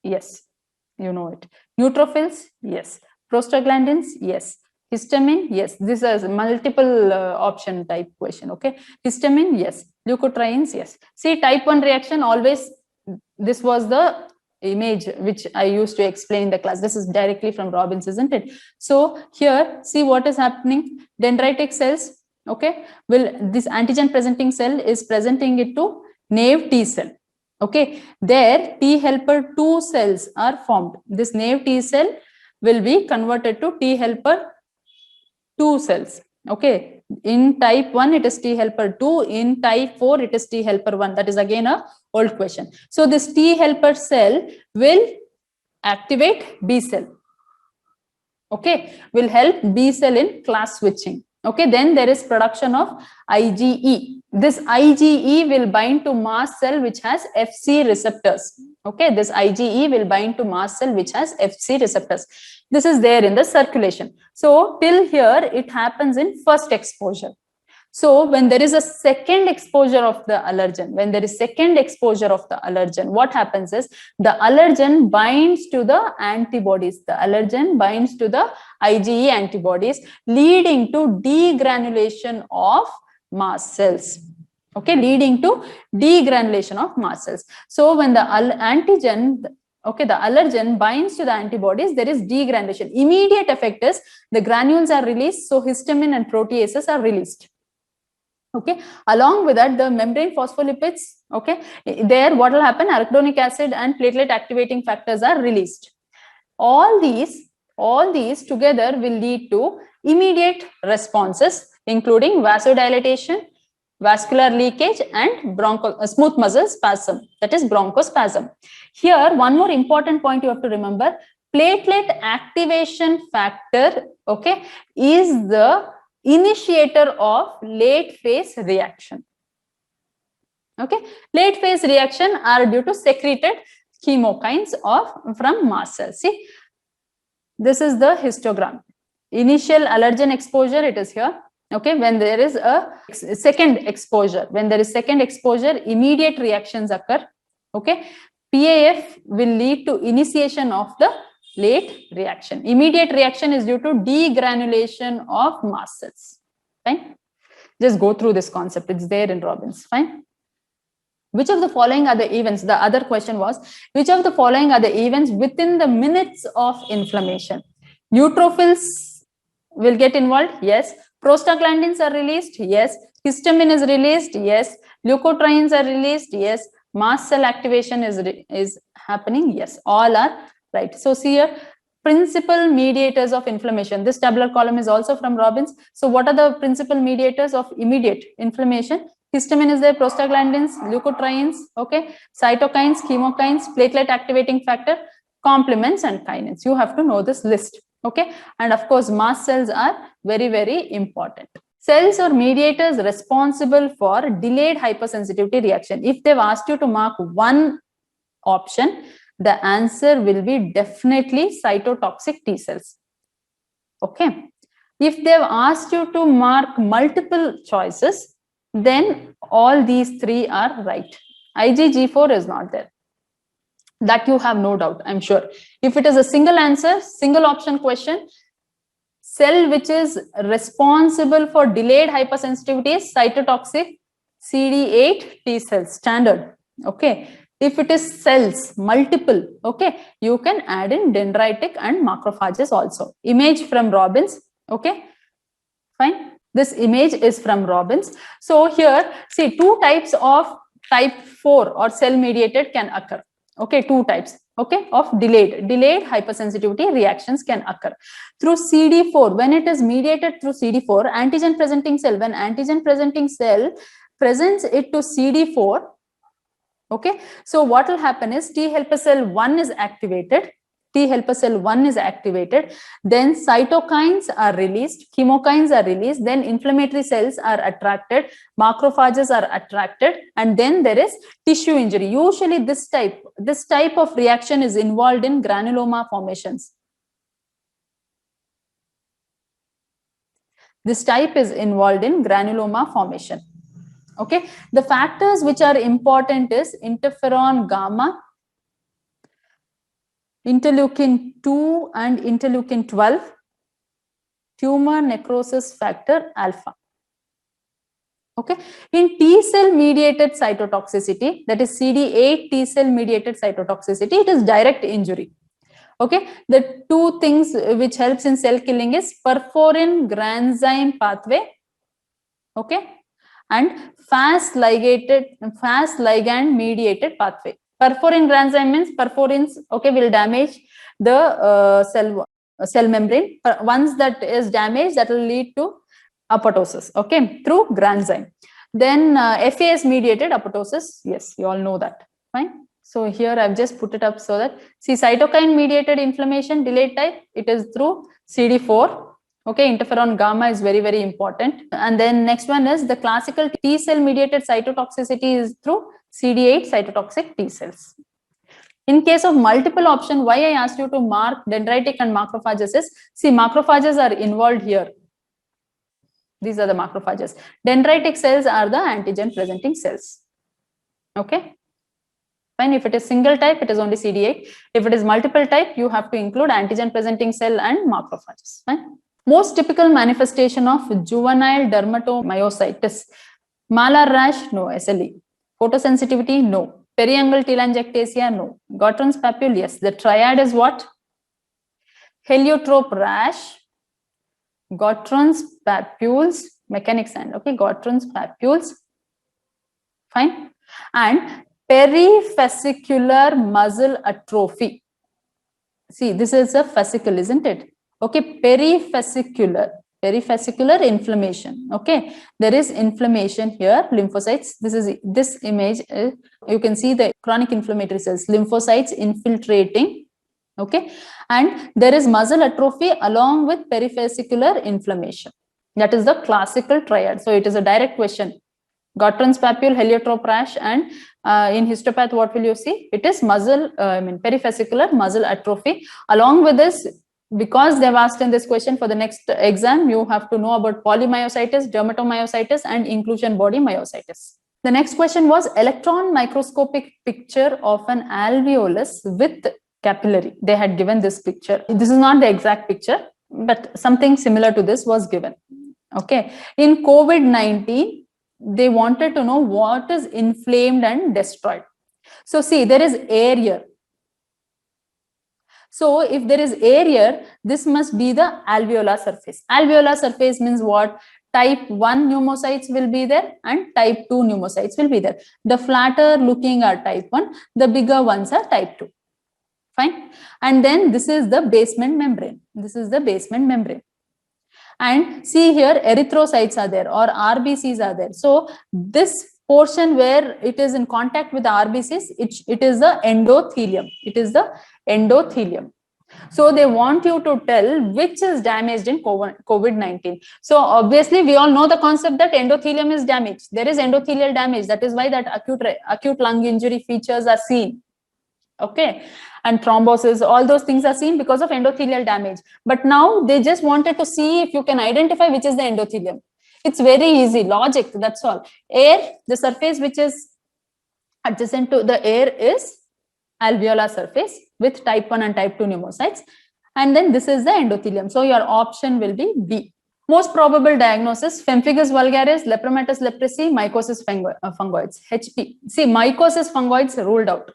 Yes, you know it. Neutrophils. Yes. Prostaglandins. Yes. Histamine, yes. This is multiple option type question. Okay. Histamine, yes. Leukotrienes, yes. See, type 1 reaction always, this was the image which I used to explain in the class. This is directly from Robbins, isn't it? So here, see what is happening. Dendritic cells, okay. This antigen presenting cell is presenting it to naive T cell. Okay. There, T helper 2 cells are formed. This naive T cell will be converted to T helper 2 cells. Okay, in type 1 it is T helper 2, in type 4 it is T helper 1. That is again a old question. So this T helper cell will activate B cell. Okay, will help B cell in class switching. Okay, then there is production of IgE. This IgE will bind to mast cell which has Fc receptors. Okay, this IgE will bind to mast cell which has Fc receptors. This is there in the circulation. So till here it happens in first exposure. So when there is a second exposure of the allergen, what happens is the allergen binds to the antibodies. The allergen binds to the IgE antibodies, leading to degranulation of mast cells. Okay, leading to degranulation of mast cells. So when the antigen, okay, the allergen binds to the antibodies, there is degranulation. Immediate effect is the granules are released, so histamine and proteases are released. Okay, along with that, the membrane phospholipids, okay, there what will happen? Arachidonic acid and platelet activating factors are released. All these together will lead to immediate responses, including vasodilatation, vascular leakage, and smooth muscle spasm, that is bronchospasm. Here, one more important point you have to remember: platelet activation factor, okay, is the initiator of late phase reaction. Okay, late phase reaction are due to secreted chemokines from mast cells. See, this is the histogram. Initial allergen exposure, it is here. Okay, when there is a second exposure, immediate reactions occur. Okay, PAF will lead to initiation of the late reaction. Immediate reaction is due to degranulation of mast cells. Fine. Just go through this concept. It's there in Robbins. Fine. Which of the following are the events? The other question was, which of the following are the events within the minutes of inflammation? Neutrophils will get involved. Yes. Prostaglandins are released. Yes. Histamine is released. Yes. Leukotrienes are released. Yes. Mast cell activation is happening. Yes. All are right. So see here, principal mediators of inflammation. This tabular column is also from Robbins. So what are the principal mediators of immediate inflammation? Histamine is there, prostaglandins, leukotrienes, okay, cytokines, chemokines, platelet activating factor, complements, and kinins. You have to know this list. Okay, and of course, mast cells are very, very important. Cells or mediators responsible for delayed hypersensitivity reaction. If they've asked you to mark one option, the answer will be definitely cytotoxic T cells. Okay. If they've asked you to mark multiple choices, then all these three are right. IgG4 is not there. That you have no doubt, I'm sure. If it is a single answer, single option question, cell which is responsible for delayed hypersensitivity is cytotoxic CD8 T cells, standard. Okay. If it is cells, multiple, okay, you can add in dendritic and macrophages also. Image from Robbins, okay, fine. This image is from Robbins. So here, see, two types of type 4 or cell mediated can occur. Okay, two types, okay, of delayed hypersensitivity reactions can occur. Through CD4, when it is mediated through CD4, antigen presenting cell, when antigen presenting cell presents it to CD4, okay, so what will happen is T helper cell 1 is activated, T helper cell 1 is activated, then cytokines are released, chemokines are released, then inflammatory cells are attracted, macrophages are attracted, and then there is tissue injury. Usually this type of reaction is involved in granuloma formations. This type is involved in granuloma formation. Okay, the factors which are important is interferon gamma, interleukin 2 and interleukin 12, tumor necrosis factor alpha. Okay, in T cell mediated cytotoxicity, that is CD8 T cell mediated cytotoxicity, it is direct injury. Okay, the two things which helps in cell killing is perforin granzyme pathway, okay, and fast ligand mediated pathway. Perforin granzyme means perforins, okay, will damage the cell membrane. Once that is damaged, that will lead to apoptosis, okay, through granzyme. Then FAS mediated apoptosis, yes, you all know that, fine. So here I've just put it up so that, see, cytokine mediated inflammation delayed type, it is through CD4. Okay, interferon gamma is very, very important. And then next one is the classical T cell mediated cytotoxicity is through CD8 cytotoxic T cells. In case of multiple option, why I asked you to mark dendritic and macrophages is, see, macrophages are involved here. These are the macrophages. Dendritic cells are the antigen presenting cells. Okay. Fine. If it is single type, it is only CD8. If it is multiple type, you have to include antigen presenting cell and macrophages. Fine. Most typical manifestation of juvenile dermatomyositis. Malar rash, no. SLE. Photosensitivity, no. Periangal telangiectasia, no. Gottron's papule, yes. The triad is what? Heliotrope rash, Gottron's papules, mechanic sand. Okay, Gottron's papules. Fine. And perifascicular muscle atrophy. See, this is a fascicle, isn't it? Okay, perifascicular inflammation. Okay, there is inflammation here, lymphocytes. This image, you can see the chronic inflammatory cells, lymphocytes infiltrating. Okay, and there is muscle atrophy along with perifascicular inflammation. That is the classical triad. So it is a direct question. Gottron's papule, heliotrope rash, and in histopath, what will you see? It is perifascicular muscle atrophy. Along with this, because they've asked in this question for the next exam, you have to know about polymyositis, dermatomyositis, and inclusion body myositis. The next question was electron microscopic picture of an alveolus with capillary. They had given this picture. This is not the exact picture, but something similar to this was given. Okay. In COVID-19, they wanted to know what is inflamed and destroyed. So see, there is air here. So if there is air here, this must be the alveolar surface. Alveolar surface means what? Type 1 pneumocytes will be there and type 2 pneumocytes will be there. The flatter looking are type 1, the bigger ones are type 2. Fine. And then this is the basement membrane. This is the basement membrane. And see here, erythrocytes are there or RBCs are there. So this portion where it is in contact with the RBCs, it is the endothelium. It is the endothelium. So they want you to tell which is damaged in COVID-19. So obviously we all know the concept that endothelium is damaged. There is endothelial damage. That is why that acute lung injury features are seen. Okay, and thrombosis, all those things are seen because of endothelial damage. But now they just wanted to see if you can identify which is the endothelium. It's very easy, logic, that's all. Air, the surface which is adjacent to the air is alveolar surface with type 1 and type 2 pneumocytes. And then this is the endothelium. So your option will be B. Most probable diagnosis, pemphigus vulgaris, lepromatous leprosy, mycosis fungoides, HP. See, mycosis fungoides ruled out.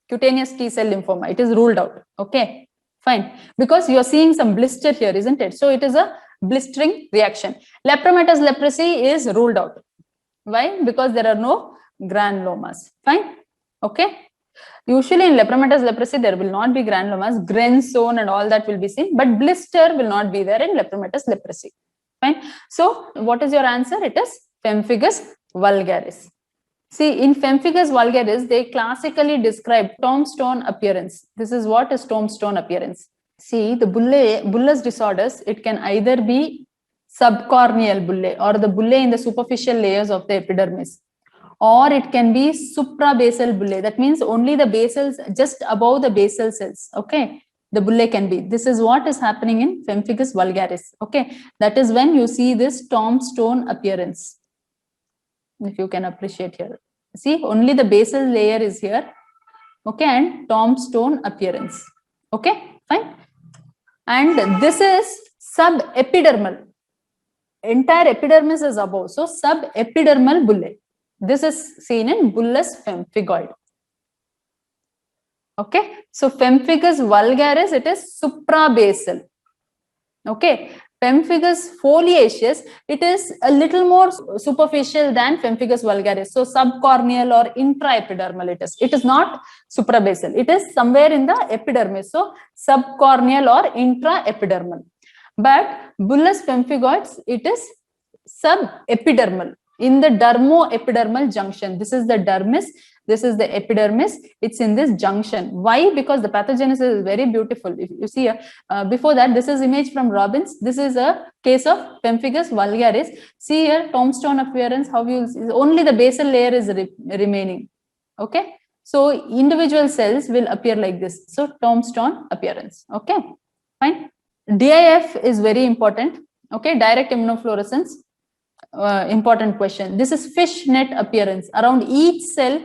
Cutaneous T cell lymphoma, it is ruled out. Okay, fine. Because you are seeing some blister here, isn't it? So it is a blistering reaction. Lepromatous leprosy is ruled out. Why? Because there are no granulomas. Fine. Okay. Usually in lepromatous leprosy, there will not be granulomas, Gren's zone and all that will be seen, but blister will not be there in lepromatous leprosy. Fine. So what is your answer? It is pemphigus vulgaris. See, in pemphigus vulgaris, they classically describe tombstone appearance. This is what is tombstone appearance. See, the bullous disorders, it can either be subcorneal bullae or the bullae in the superficial layers of the epidermis, or it can be suprabasal bullae. That means only the basals, just above the basal cells. Okay, the bullae can be. This is what is happening in pemphigus vulgaris. Okay, that is when you see this tombstone appearance. If you can appreciate here, see, only the basal layer is here. Okay, and tombstone appearance. Okay, fine. And this is subepidermal. Entire epidermis is above, so subepidermal bullae. This is seen in bullous pemphigoid. Okay, so pemphigus vulgaris, it is suprabasal. Okay, pemphigus foliaceus, it is a little more superficial than pemphigus vulgaris. So subcorneal or intraepidermal it is. It is not suprabasal. It is somewhere in the epidermis. So subcorneal or intraepidermal. But bullous pemphigoids, it is subepidermal in the dermoepidermal junction. This is the dermis. This is the epidermis. It's in this junction. Why? Because the pathogenesis is very beautiful. If you see, before that, this is image from Robbins. This is a case of pemphigus vulgaris. See here, tombstone appearance. How you see, only the basal layer is remaining. Okay, so individual cells will appear like this. So tombstone appearance. Okay, fine. DIF is very important. Okay, direct immunofluorescence. Important question. This is fishnet appearance. Around each cell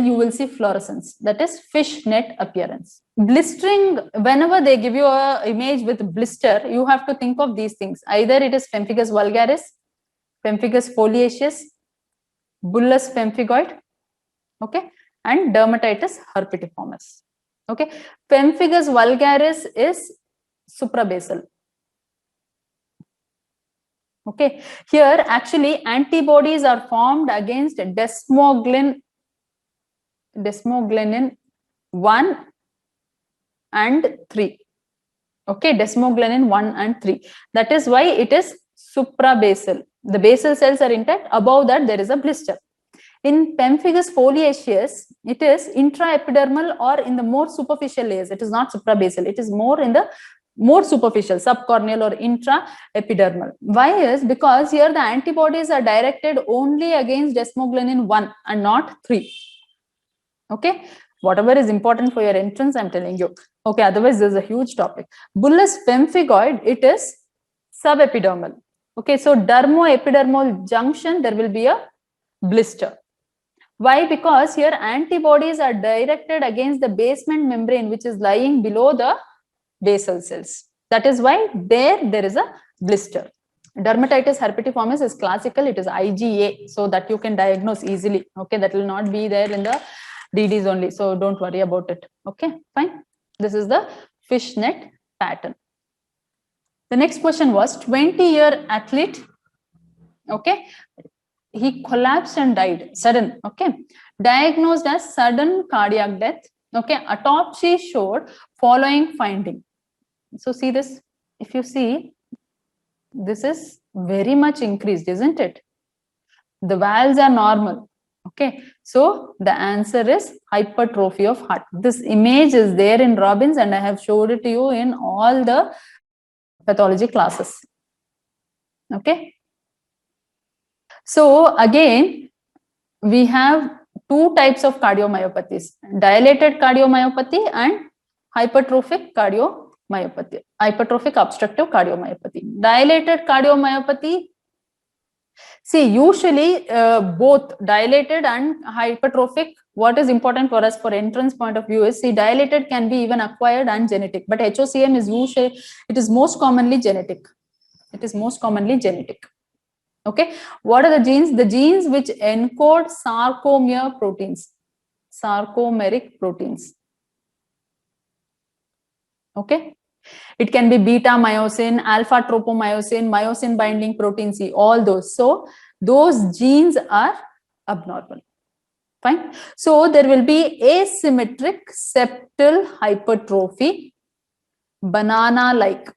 you will see fluorescence. That is fishnet appearance. Blistering, whenever they give you a image with blister, you have to think of these things. Either it is pemphigus vulgaris, pemphigus foliaceus, bullous pemphigoid, okay, and dermatitis herpetiformis. Okay, pemphigus vulgaris is suprabasal. Okay, here actually antibodies are formed against desmoglein 1 and 3. Okay, desmoglein 1 and 3. That is why it is suprabasal. The basal cells are intact. Above that, there is a blister. In pemphigus foliaceus, it is intraepidermal or in the more superficial layers. It is not suprabasal. It is more in the more superficial, subcorneal or intraepidermal. Why is? Because here the antibodies are directed only against desmoglein 1 and not 3. Okay, whatever is important for your entrance, I'm telling you. Okay, otherwise this is a huge topic. Bullous pemphigoid, it is subepidermal. Okay, so dermoepidermal junction, there will be a blister. Why? Because here antibodies are directed against the basement membrane which is lying below the basal cells. That is why there is a blister. Dermatitis herpetiformis is classical. It is IgA, so that you can diagnose easily. Okay, that will not be there in the DDs only. So don't worry about it. Okay, fine. This is the fishnet pattern. The next question was 20-year athlete. Okay, he collapsed and died sudden. Okay, diagnosed as sudden cardiac death. Okay, autopsy showed following finding. So see this, if you see, this is very much increased, isn't it? The valves are normal. Okay, so the answer is hypertrophy of heart. This image is there in Robbins and I have showed it to you in all the pathology classes. Okay. So again, we have two types of cardiomyopathies, dilated cardiomyopathy and hypertrophic cardiomyopathy, hypertrophic obstructive cardiomyopathy. Dilated cardiomyopathy, see, usually both dilated and hypertrophic, what is important for us for entrance point of view is, see, dilated can be even acquired and genetic, but HOCM is usually, it is most commonly genetic. It is most commonly genetic. Okay, what are the genes? The genes which encode sarcomere proteins, sarcomeric proteins. Okay, it can be beta myosin, alpha tropomyosin, myosin binding protein C, all those. So those genes are abnormal. Fine. So there will be asymmetric septal hypertrophy, banana-like.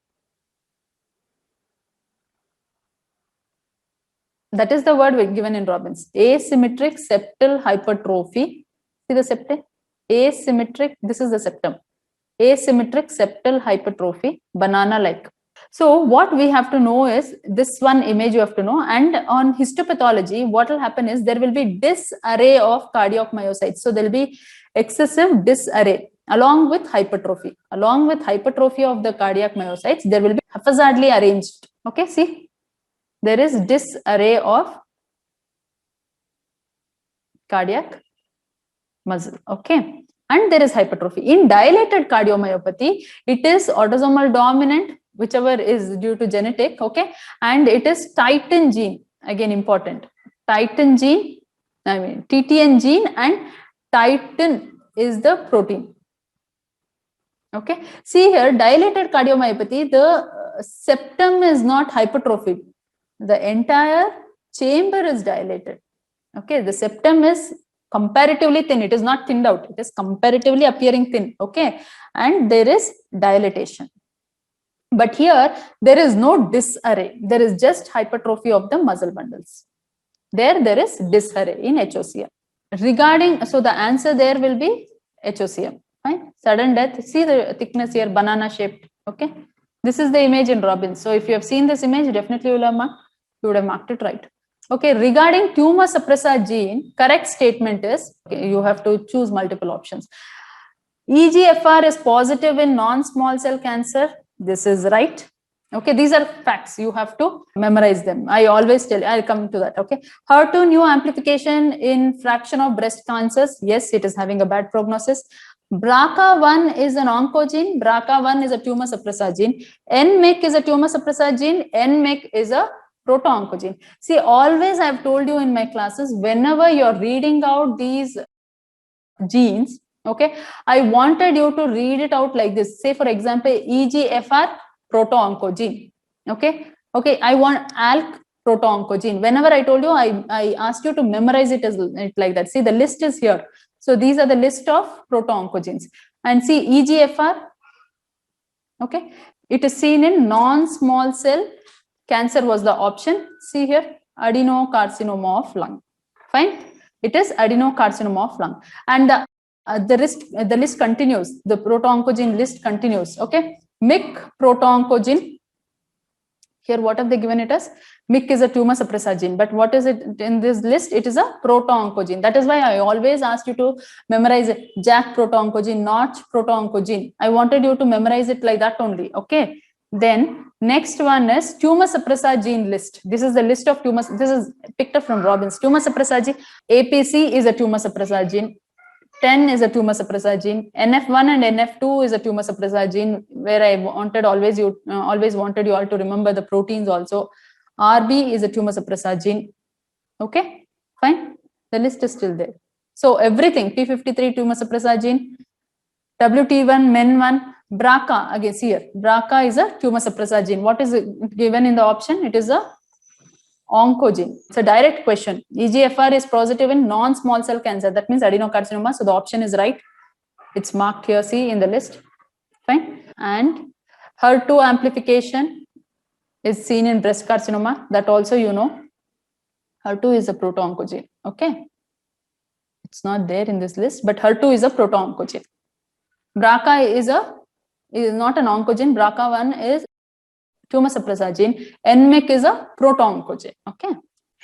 That is the word given in Robbins. Asymmetric septal hypertrophy. See the septum? Asymmetric, this is the septum. Asymmetric septal hypertrophy, banana-like. So what we have to know is this one image you have to know, and on histopathology, what will happen is there will be disarray of cardiac myocytes. So there will be excessive disarray along with hypertrophy. Along with hypertrophy of the cardiac myocytes, there will be haphazardly arranged. Okay, see, there is disarray of cardiac muscle. Okay, and there is hypertrophy. In dilated cardiomyopathy, it is autosomal dominant, whichever is due to genetic, okay, and it is titin gene, again important, titin gene, I mean TTN gene, and titin is the protein. Okay, see here, dilated cardiomyopathy, the septum is not hypertrophied, the entire chamber is dilated. Okay, the septum is comparatively thin, it is not thinned out, it is comparatively appearing thin. Okay, and there is dilatation. But here there is no disarray, there is just hypertrophy of the muscle bundles. There is disarray in HOCM. Regarding, so the answer there will be HOCM. Fine. Sudden death, see the thickness here, banana shaped. Okay, this is the image in Robbins. So if you have seen this image, definitely you would have marked it right. Okay, regarding tumor suppressor gene, correct statement is, okay, you have to choose multiple options. EGFR is positive in non-small cell cancer. This is right. Okay, these are facts. You have to memorize them. I always tell you, I'll come to that. Okay, HER2 new amplification in fraction of breast cancers. Yes, it is having a bad prognosis. BRCA1 is an oncogene. BRCA1 is a tumor suppressor gene. NMYC is a tumor suppressor gene. NMYC is a proto-oncogene. See, always I've told you in my classes, whenever you're reading out these genes, okay, I wanted you to read it out like this. Say, for example, EGFR proto-oncogene. Okay, I want ALK proto-oncogene. Whenever I told you, I asked you to memorize it as like that. See, the list is here. So these are the list of proto-oncogenes. And see, EGFR, okay, it is seen in non-small cell cancer was the option. See here, adenocarcinoma of lung. Fine, it is adenocarcinoma of lung. And the list continues. The proto-oncogene list continues. Okay, MYC proto-oncogene. Here, what have they given it as? MYC is a tumor suppressor gene, but what is it in this list? It is a proto-oncogene. That is why I always asked you to memorize it. JAK proto-oncogene, Notch proto-oncogene. I wanted you to memorize it like that only. Okay. Then next one is tumor suppressor gene list. This is the list of tumors. This is picked up from Robbins. Tumor suppressor gene. APC is a tumor suppressor gene. 10 is a tumor suppressor gene. NF1 and NF2 is a tumor suppressor gene, where I wanted always wanted you all to remember the proteins also. RB is a tumor suppressor gene. Okay, fine. The list is still there. So everything, P53 tumor suppressor gene, WT1, MEN1, BRCA, again see here, BRCA is a tumor suppressor gene. What is it given in the option? It is a oncogene. It's a direct question. EGFR is positive in non-small cell cancer. That means adenocarcinoma. So the option is right. It's marked here, see in the list. Fine. And HER2 amplification is seen in breast carcinoma. That also you know. HER2 is a proto-oncogene. Okay. It's not there in this list, but HER2 is a proto-oncogene. BRCA is not an oncogene. BRCA1 is tumor suppressor gene. NMYC is a proto-oncogene. Okay.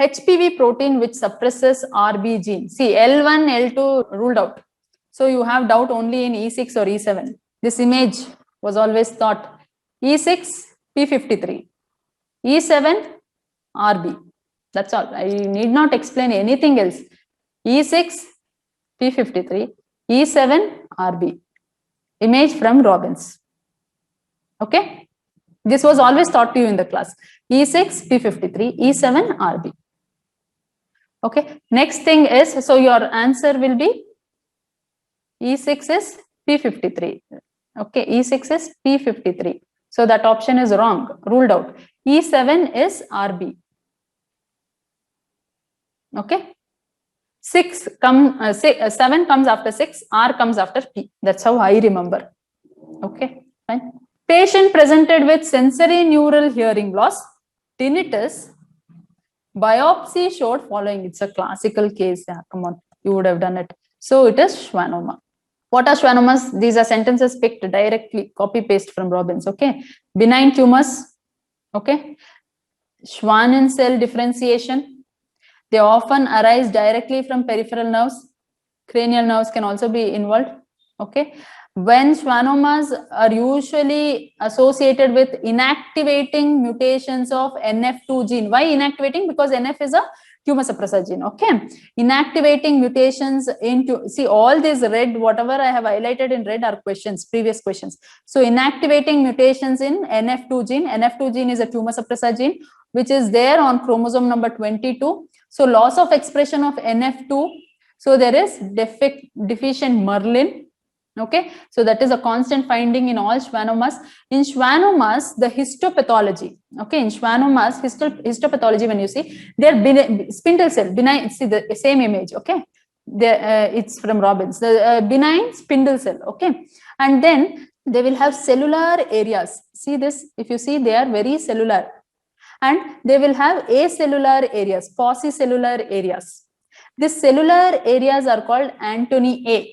HPV protein which suppresses RB gene. See, L1, L2 ruled out. So you have doubt only in E6 or E7. This image was always thought E6, P53. E7, RB. That's all. I need not explain anything else. E6, P53. E7, RB. Image from Robbins. Okay. This was always taught to you in the class. E6, P53, E7, RB. Okay. Next thing is, so your answer will be E6 is P53. Okay. E6 is P53. So that option is wrong, ruled out. E7 is RB. Okay. 7 comes after 6, R comes after P. That's how I remember. Okay, fine. Patient presented with sensory neural hearing loss, tinnitus, biopsy showed following. It's a classical case. Yeah, come on, you would have done it. So it is schwannoma. What are schwannomas? These are sentences picked directly, copy paste from Robbins. Okay, benign tumors. Okay, Schwann cell differentiation. They often arise directly from peripheral nerves. Cranial nerves can also be involved. Okay, when schwannomas are usually associated with inactivating mutations of NF2 gene. Why inactivating? Because NF is a tumor suppressor gene. Okay, inactivating mutations into, see, all these red, whatever I have highlighted in red are questions, previous questions. So inactivating mutations in NF2 gene. NF2 gene is a tumor suppressor gene which is there on chromosome number 22. So loss of expression of NF2. So there is deficient Merlin. Okay, so that is a constant finding in all schwannomas. In schwannomas, the histopathology. Okay, in schwannomas, histopathology, when you see, they are spindle cell, benign, see the same image. Okay, it's from Robbins, the benign spindle cell. Okay, and then they will have cellular areas. See this, if you see, they are very cellular, and they will have acellular areas, paucicellular areas. These cellular areas are called Antony A.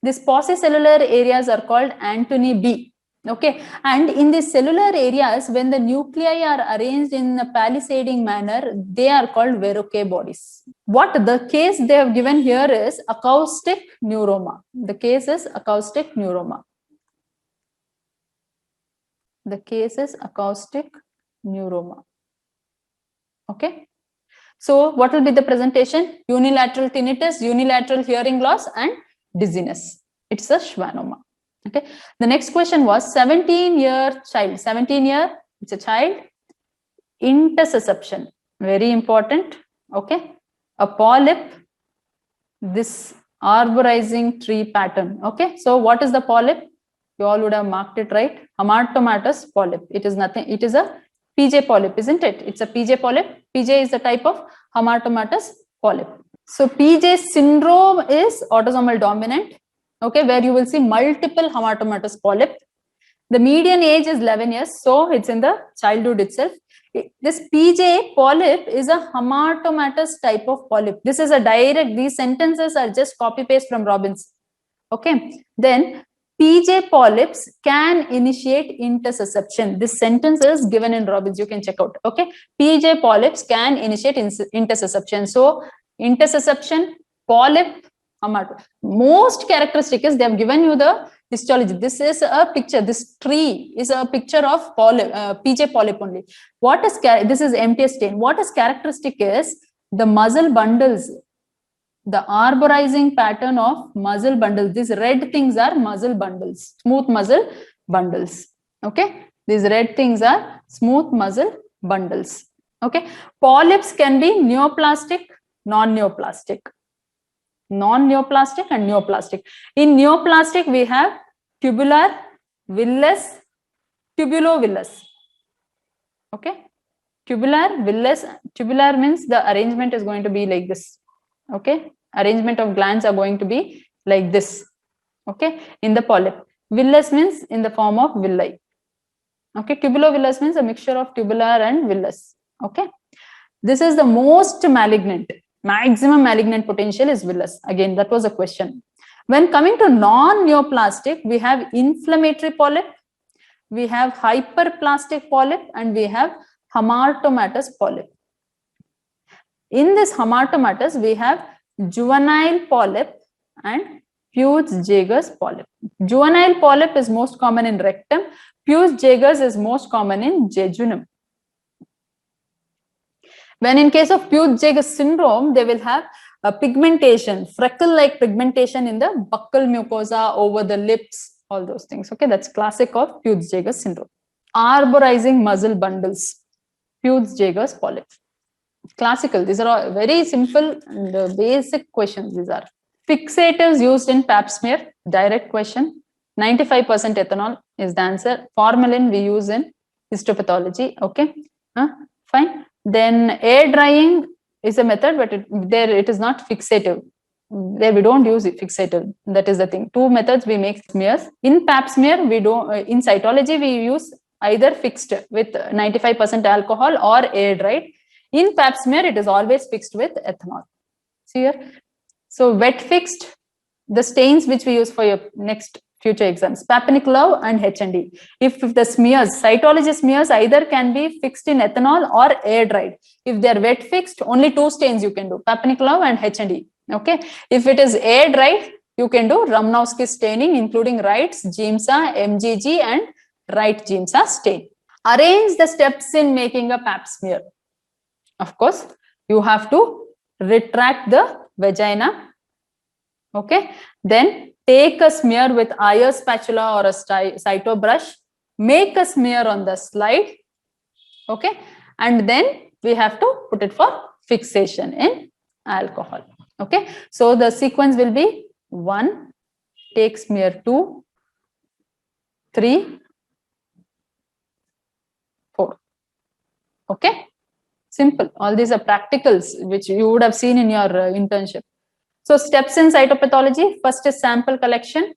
These paucicellular areas are called Antony B. Okay, and in these cellular areas, when the nuclei are arranged in a palisading manner, they are called Verroque bodies. What the case they have given here is acoustic neuroma. The case is acoustic neuroma. The case is acoustic neuroma. Okay. So what will be the presentation? Unilateral tinnitus, unilateral hearing loss, and dizziness. It's a schwannoma. Okay. The next question was 17-year child. 17-year, it's a child. Intussusception, very important. Okay. A polyp, this arborizing tree pattern. Okay. So what is the polyp? You all would have marked it right. Hamartomatous polyp. It is nothing. It is a PJ polyp, isn't it? It's a PJ polyp. PJ is the type of hamartomatous polyp. So PJ syndrome is autosomal dominant, okay, where you will see multiple hamartomatous polyp. The median age is 11 years, so it's in the childhood itself. This PJ polyp is a hamartomatous type of polyp. This is a direct, these sentences are just copy paste from Robbins. Okay, then PJ polyps can initiate intussusception. This sentence is given in Robbins. You can check out. Okay, PJ polyps can initiate intussusception. So intussusception, polyp, most characteristic is they have given you the histology. This is a picture. This tree is a picture of polyp, PJ polyp only. What is this is MTS stain. What is characteristic is the muscle bundles. The arborizing pattern of muscle bundles. These red things are muscle bundles, smooth muscle bundles. Okay, these red things are smooth muscle bundles. Okay, polyps can be neoplastic, non-neoplastic. Non-neoplastic and neoplastic. In neoplastic, we have tubular, villous, tubulovillous. Okay, tubular, villous. Tubular means the arrangement is going to be like this. Okay, arrangement of glands are going to be like this. Okay, in the polyp. Villous means in the form of villi. Okay, tubulovillous means a mixture of tubular and villous. Okay, this is the most malignant. Maximum malignant potential is villous. Again, that was a question. When coming to non-neoplastic, we have inflammatory polyp, we have hyperplastic polyp, and we have hamartomatous polyp. In this hamartomatous, we have juvenile polyp and Peutz-Jeghers polyp. Juvenile polyp is most common in rectum. Peutz-Jeghers is most common in jejunum. When in case of Peutz-Jeghers syndrome, they will have a pigmentation, freckle-like pigmentation in the buccal mucosa, over the lips, all those things. Okay, that's classic of Peutz-Jeghers syndrome. Arborizing muscle bundles, Peutz-Jeghers polyp. Classical. These are all very simple and basic questions. These are fixatives used in pap smear. Direct question. 95% ethanol is the answer. Formalin we use in histopathology. Okay, fine. Then air drying is a method, but there it is not fixative. There we don't use fixative. That is the thing. Two methods we make smears. In pap smear, we don't. In cytology, we use either fixed with 95% alcohol or air dried. In pap smear, it is always fixed with ethanol. See here. So wet fixed, the stains which we use for your next future exams, Papanicolaou and HND. If the smears, cytology smears either can be fixed in ethanol or air dried. If they are wet fixed, only two stains you can do, Papanicolaou and HND. Okay. If it is air dried, you can do Ramnowski staining, including Wright's, Giemsa, MGG, and Wright Giemsa stain. Arrange the steps in making a pap smear. Of course, you have to retract the vagina. Okay. Then take a smear with Ayers spatula or a cyto brush. Make a smear on the slide. Okay. And then we have to put it for fixation in alcohol. Okay. So the sequence will be 1, take smear 2, 3, 4. Okay. Simple. All these are practicals which you would have seen in your internship. So steps in cytopathology, first is sample collection.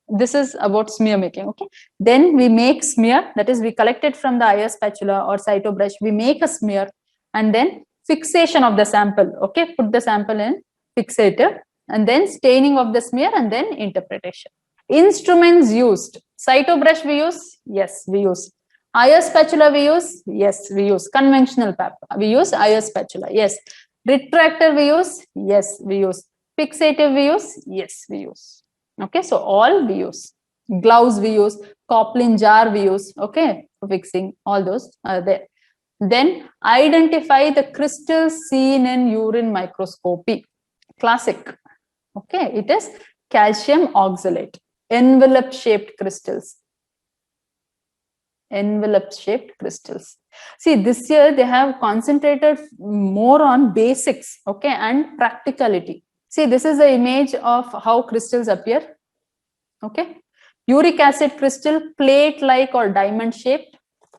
This is about smear making. Okay. Then we make smear, that is we collect it from the Ayers spatula or cyto brush. We make a smear and then fixation of the sample. Okay. Put the sample in fixator and then staining of the smear and then interpretation. Instruments used. Cyto brush we use? Yes, we use. Ayers spatula we use? Yes, we use. Conventional pap. We use Ayers spatula. Yes. Retractor we use? Yes, we use. Fixative we use? Yes, we use. Okay, so all we use. Gloves we use. Coplin jar we use. Okay, for fixing. All those are there. Then identify the crystals seen in urine microscopy. Classic. Okay, it is calcium oxalate. Envelope shaped crystals. Envelope shaped crystals. See, this year they have concentrated more on basics, okay, and practicality. See, this is the image of how crystals appear. Okay. Uric acid crystal, plate-like or diamond-shaped.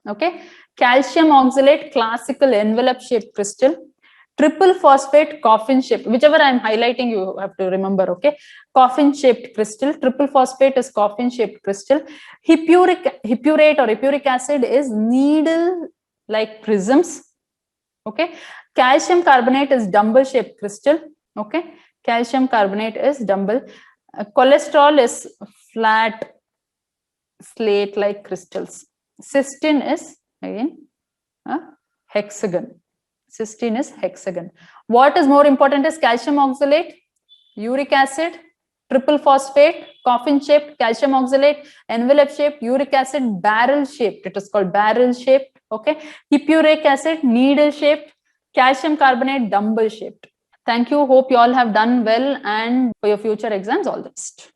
Okay. Calcium oxalate, classical envelope-shaped crystal. Triple phosphate, coffin-shaped. Whichever I am highlighting, you have to remember, okay. Coffin-shaped crystal. Triple phosphate is coffin-shaped crystal. Hippurate or hippuric acid is needle-like prisms. Okay. Calcium carbonate is dumbbell-shaped crystal. Okay. Calcium carbonate is dumbbell. Cholesterol is flat slate-like crystals. Cystine is again a hexagon. Cystine is hexagon. What is more important is calcium oxalate, uric acid, triple phosphate, coffin-shaped, calcium oxalate, envelope-shaped, uric acid, barrel-shaped. It is called barrel-shaped. Okay. Hippuric acid, needle-shaped, calcium carbonate, dumbbell-shaped. Thank you. Hope you all have done well, and for your future exams, all the best.